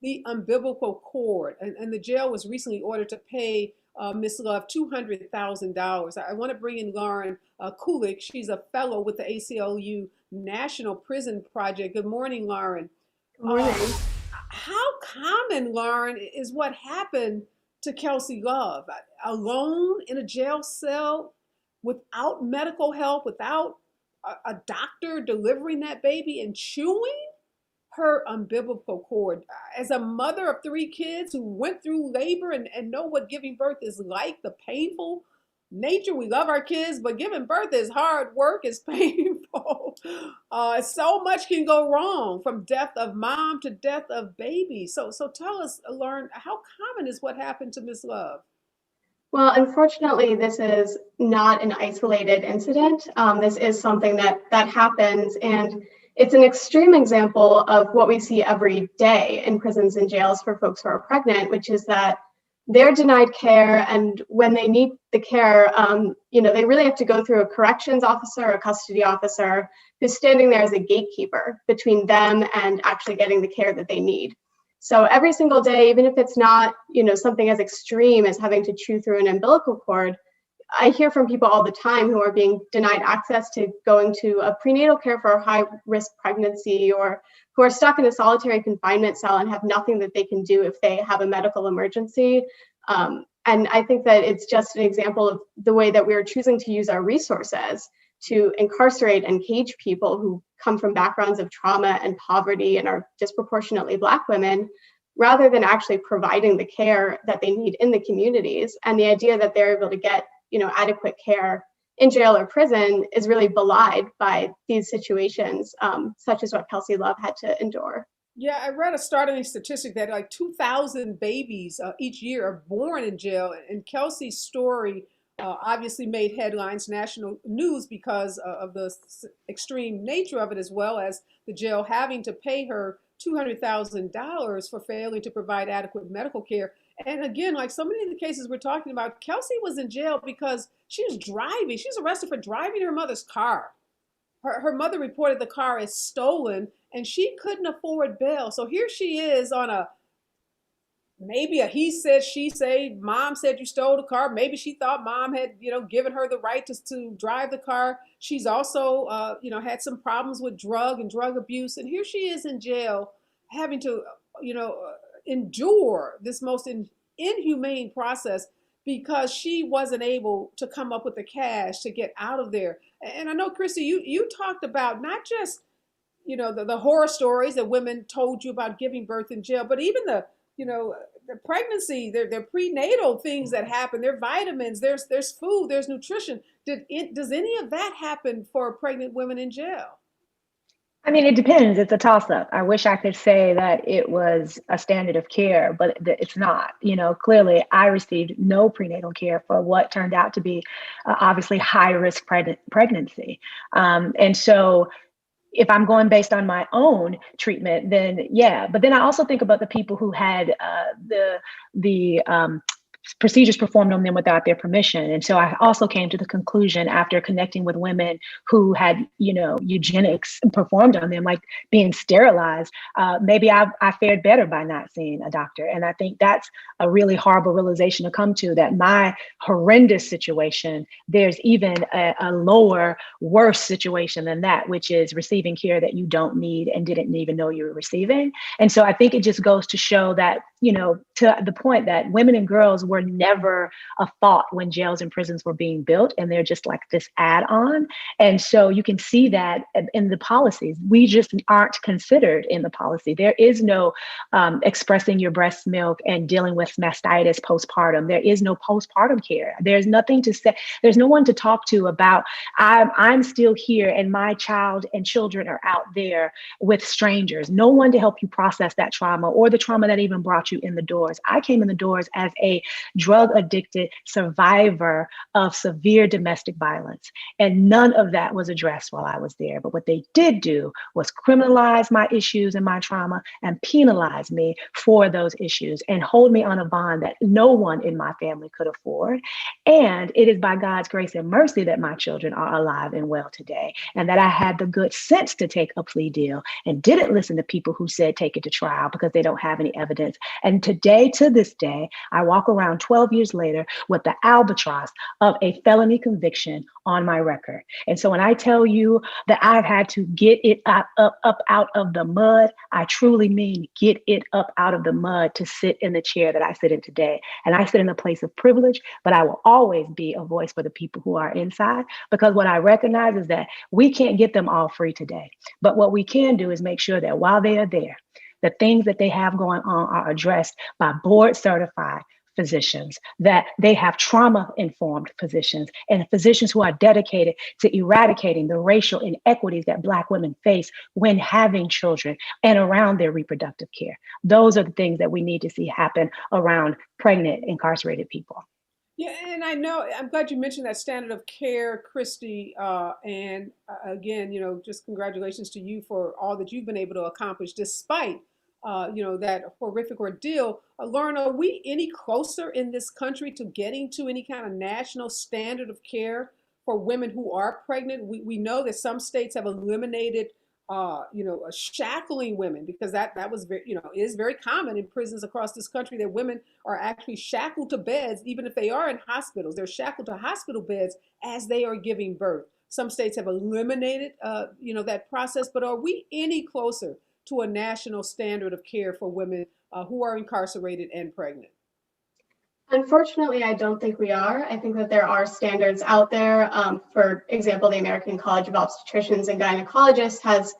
the umbilical cord. And the jail was recently ordered to pay Miss Love $200,000. I want to bring in Lauren Kuhlik. She's a fellow with the ACLU National Prison Project. Good morning, Lauren. Good morning. How common, Lauren, is what happened to Kelsey Love? Alone in a jail cell without medical help, without a doctor delivering that baby and chewing her umbilical cord. As a mother of 3 kids who went through labor and know what giving birth is like, the painful nature, we love our kids, but giving birth is hard work, it's painful. So much can go wrong, from death of mom to death of baby. So tell us, Lauren, how common is what happened to Miss Love? Well, unfortunately, this is not an isolated incident. This is something that happens, and it's an extreme example of what we see every day in prisons and jails for folks who are pregnant, which is that they're denied care, and when they need the care, they really have to go through a corrections officer, a custody officer, who's standing there as a gatekeeper between them and actually getting the care that they need. So every single day, even if it's not, something as extreme as having to chew through an umbilical cord, I hear from people all the time who are being denied access to going to a prenatal care for a high-risk pregnancy, or who are stuck in a solitary confinement cell and have nothing that they can do if they have a medical emergency. And I think that it's just an example of the way that we're choosing to use our resources to incarcerate and cage people who come from backgrounds of trauma and poverty and are disproportionately Black women, rather than actually providing the care that they need in the communities. And the idea that they're able to get adequate care in jail or prison is really belied by these situations, such as what Kelsey Love had to endure. Yeah, I read a startling statistic that like 2,000 babies each year are born in jail. And Kelsey's story obviously made headlines, national news, because of the extreme nature of it, as well as the jail having to pay her $200,000 for failing to provide adequate medical care. And again, like so many of the cases we're talking about, Kelsey was in jail because she was driving. She was arrested for driving her mother's car. Her mother reported the car as stolen, and she couldn't afford bail. So here she is on maybe a he said, she said, mom said you stole the car. Maybe she thought mom had, given her the right to drive the car. She's also, had some problems with drug abuse. And here she is in jail having to, endure this most inhumane process because she wasn't able to come up with the cash to get out of there. And I know, Christy, you talked about not just, the horror stories that women told you about giving birth in jail, but even the pregnancy, their prenatal things that happen, their vitamins, there's food, there's nutrition. Does any of that happen for pregnant women in jail? I mean, it depends. It's a toss-up. I wish I could say that it was a standard of care, but it's not. Clearly, I received no prenatal care for what turned out to be obviously high-risk pregnancy. And so if I'm going based on my own treatment, then yeah. But then I also think about the people who had the procedures performed on them without their permission. And so I also came to the conclusion after connecting with women who had, eugenics performed on them, like being sterilized, maybe I fared better by not seeing a doctor. And I think that's a really horrible realization to come to, that my horrendous situation, there's even a lower, worse situation than that, which is receiving care that you don't need and didn't even know you were receiving. And so I think it just goes to show that, to the point that women and girls were never a thought when jails and prisons were being built, and they're just like this add-on. And so you can see that in the policies. We just aren't considered in the policy. There is no expressing your breast milk and dealing with mastitis postpartum. There is no postpartum care. There's nothing to say. There's no one to talk to about, I'm still here and my child and children are out there with strangers. No one to help you process that trauma or the trauma that even brought you in the doors. I came in the doors as a drug addicted survivor of severe domestic violence, and none of that was addressed while I was there. But what they did do was criminalize my issues and my trauma and penalize me for those issues and hold me on a bond that no one in my family could afford. And it is by God's grace and mercy that my children are alive and well today, and that I had the good sense to take a plea deal and didn't listen to people who said take it to trial because they don't have any evidence. And today, to this day, I walk around 12 years later with the albatross of a felony conviction on my record. And so when I tell you that I've had to get it up out of the mud, I truly mean get it up out of the mud to sit in the chair that I sit in today. And I sit in a place of privilege, but I will always be a voice for the people who are inside, because what I recognize is that we can't get them all free today. But what we can do is make sure that while they are there, the things that they have going on are addressed by board certified physicians, that they have trauma-informed physicians and physicians who are dedicated to eradicating the racial inequities that Black women face when having children and around their reproductive care. Those are the things that we need to see happen around pregnant, incarcerated people. Yeah, and I know, I'm glad you mentioned that standard of care, Christy. And again, just congratulations to you for all that you've been able to accomplish despite, that horrific ordeal. Lauren, are we any closer in this country to getting to any kind of national standard of care for women who are pregnant? We know that some states have eliminated shackling women, because that was very, is very common in prisons across this country, that women are actually shackled to beds. Even if they are in hospitals, they're shackled to hospital beds as they are giving birth. Some states have eliminated, that process, but are we any closer to a national standard of care for women who are incarcerated and pregnant? Unfortunately, I don't think we are. I think that there are standards out there. For example, the American College of Obstetricians and Gynecologists has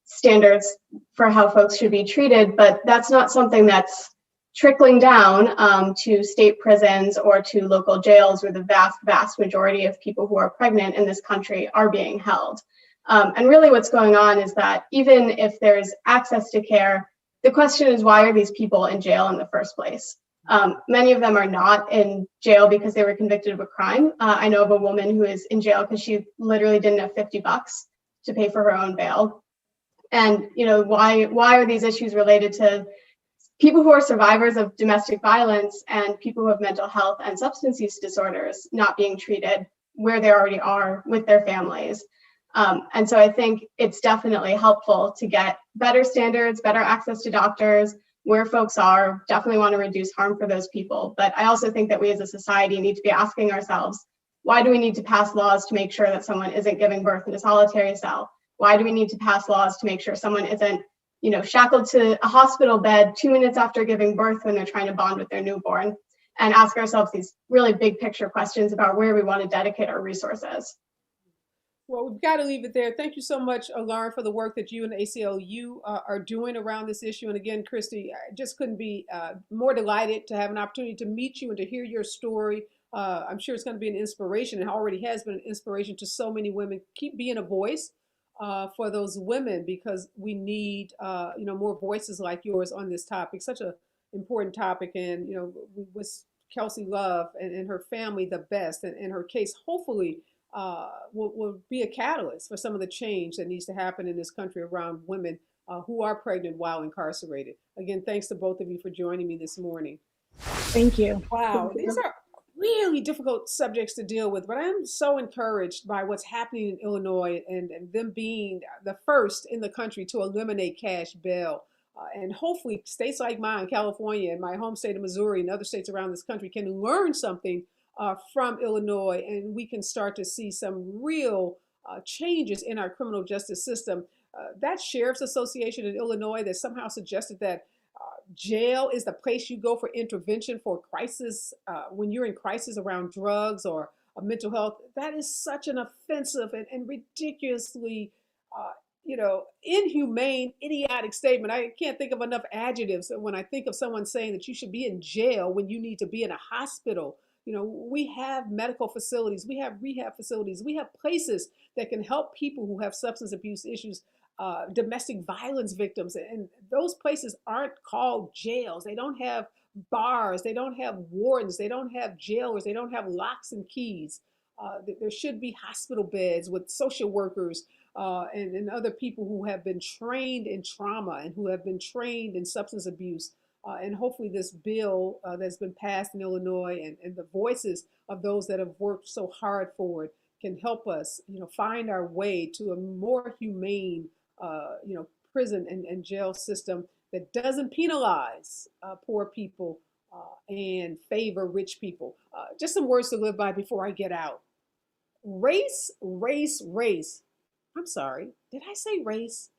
standards for how folks should be treated, but that's not something that's trickling down to state prisons or to local jails, where the vast, vast majority of people who are pregnant in this country are being held. And really what's going on is that even if there's access to care, the question is, why are these people in jail in the first place? Many of them are not in jail because they were convicted of a crime. I know of a woman who is in jail because she literally didn't have $50 to pay for her own bail. And why are these issues related to people who are survivors of domestic violence and people who have mental health and substance use disorders not being treated where they already are with their families? And so I think it's definitely helpful to get better standards, better access to doctors where folks are. Definitely want to reduce harm for those people. But I also think that we as a society need to be asking ourselves, why do we need to pass laws to make sure that someone isn't giving birth in a solitary cell? Why do we need to pass laws to make sure someone isn't, shackled to a hospital bed 2 minutes after giving birth when they're trying to bond with their newborn? And ask ourselves these really big picture questions about where we want to dedicate our resources. Well, we've got to leave it there. Thank you so much, Lauren, for the work that you and the ACLU are doing around this issue. And again, Christy, I just couldn't be more delighted to have an opportunity to meet you and to hear your story. I'm sure it's going to be an inspiration, and already has been an inspiration to so many women. Keep being a voice for those women, because we need, more voices like yours on this topic. Such an important topic. And, we wish Kelsey Love and her family the best, and her case hopefully will be a catalyst for some of the change that needs to happen in this country around women who are pregnant while incarcerated. Again, thanks to both of you for joining me this morning. Thank you. Wow, these are really difficult subjects to deal with, but I'm so encouraged by what's happening in Illinois and them being the first in the country to eliminate cash bail. And hopefully states like mine, California, and my home state of Missouri, and other states around this country can learn something from Illinois, and we can start to see some real changes in our criminal justice system. That sheriff's association in Illinois that somehow suggested that jail is the place you go for intervention for crisis when you're in crisis around drugs or mental health. That is such an offensive and ridiculously inhumane, idiotic statement. I can't think of enough adjectives when I think of someone saying that you should be in jail when you need to be in a hospital. We have medical facilities, we have rehab facilities, we have places that can help people who have substance abuse issues, domestic violence victims. And those places aren't called jails. They don't have bars, they don't have wardens, they don't have jailers, they don't have locks and keys. There should be hospital beds with social workers and other people who have been trained in trauma and who have been trained in substance abuse. And hopefully this bill that's been passed in Illinois and the voices of those that have worked so hard for it can help us, find our way to a more humane, prison and jail system that doesn't penalize poor people and favor rich people. Just some words to live by before I get out. Race, race, race. I'm sorry, did I say race?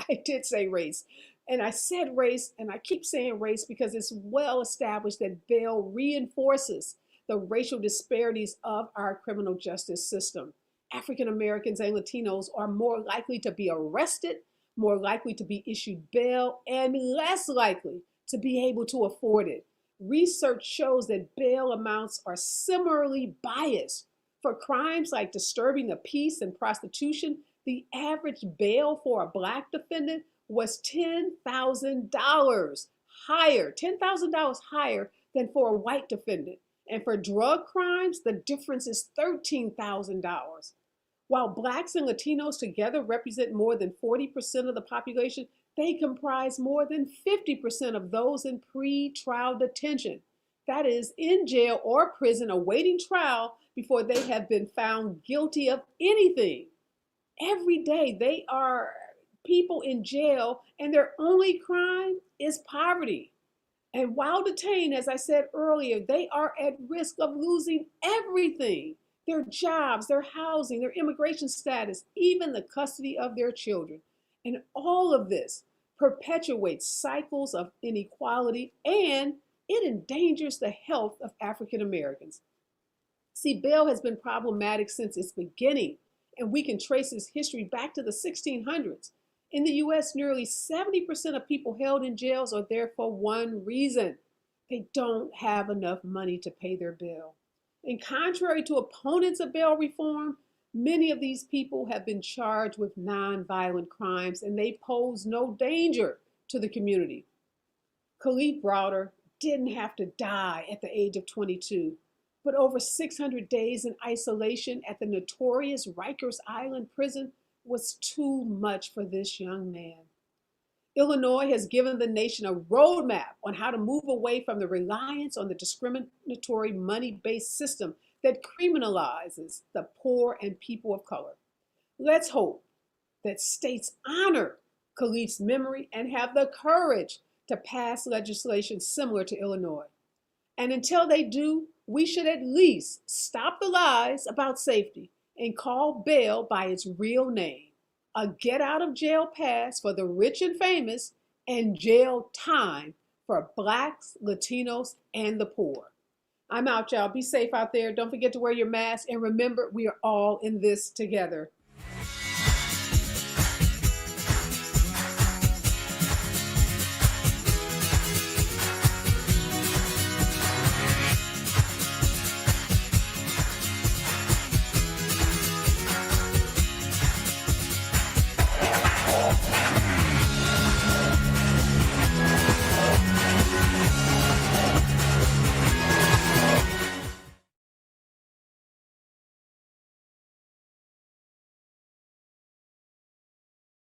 I did say race. And I said race, and I keep saying race because it's well established that bail reinforces the racial disparities of our criminal justice system. African Americans and Latinos are more likely to be arrested, more likely to be issued bail, and less likely to be able to afford it. Research shows that bail amounts are similarly biased. For crimes like disturbing the peace and prostitution, the average bail for a Black defendant was $10,000 higher, $10,000 higher than for a white defendant. And for drug crimes, the difference is $13,000. While Blacks and Latinos together represent more than 40% of the population, they comprise more than 50% of those in pre-trial detention. That is, in jail or prison awaiting trial before they have been found guilty of anything. Every day they are people in jail and their only crime is poverty. And while detained, as I said earlier, they are at risk of losing everything: their jobs, their housing, their immigration status, even the custody of their children. And all of this perpetuates cycles of inequality, and it endangers the health of African Americans. See, bail has been problematic since its beginning, and we can trace its history back to the 1600s. In the US, nearly 70% of people held in jails are there for one reason: they don't have enough money to pay their bill. And contrary to opponents of bail reform, many of these people have been charged with nonviolent crimes and they pose no danger to the community. Kuhlik didn't have to die at the age of 22, but over 600 days in isolation at the notorious Rikers Island prison was too much for this young man. Illinois has given the nation a roadmap on how to move away from the reliance on the discriminatory money-based system that criminalizes the poor and people of color. Let's hope that states honor Kuhlik's memory and have the courage to pass legislation similar to Illinois. And until they do, we should at least stop the lies about safety and call bail by its real name: a get out of jail pass for the rich and famous and jail time for Blacks, Latinos, and the poor. I'm out, y'all. Be safe out there. Don't forget to wear your mask. And remember, we are all in this together.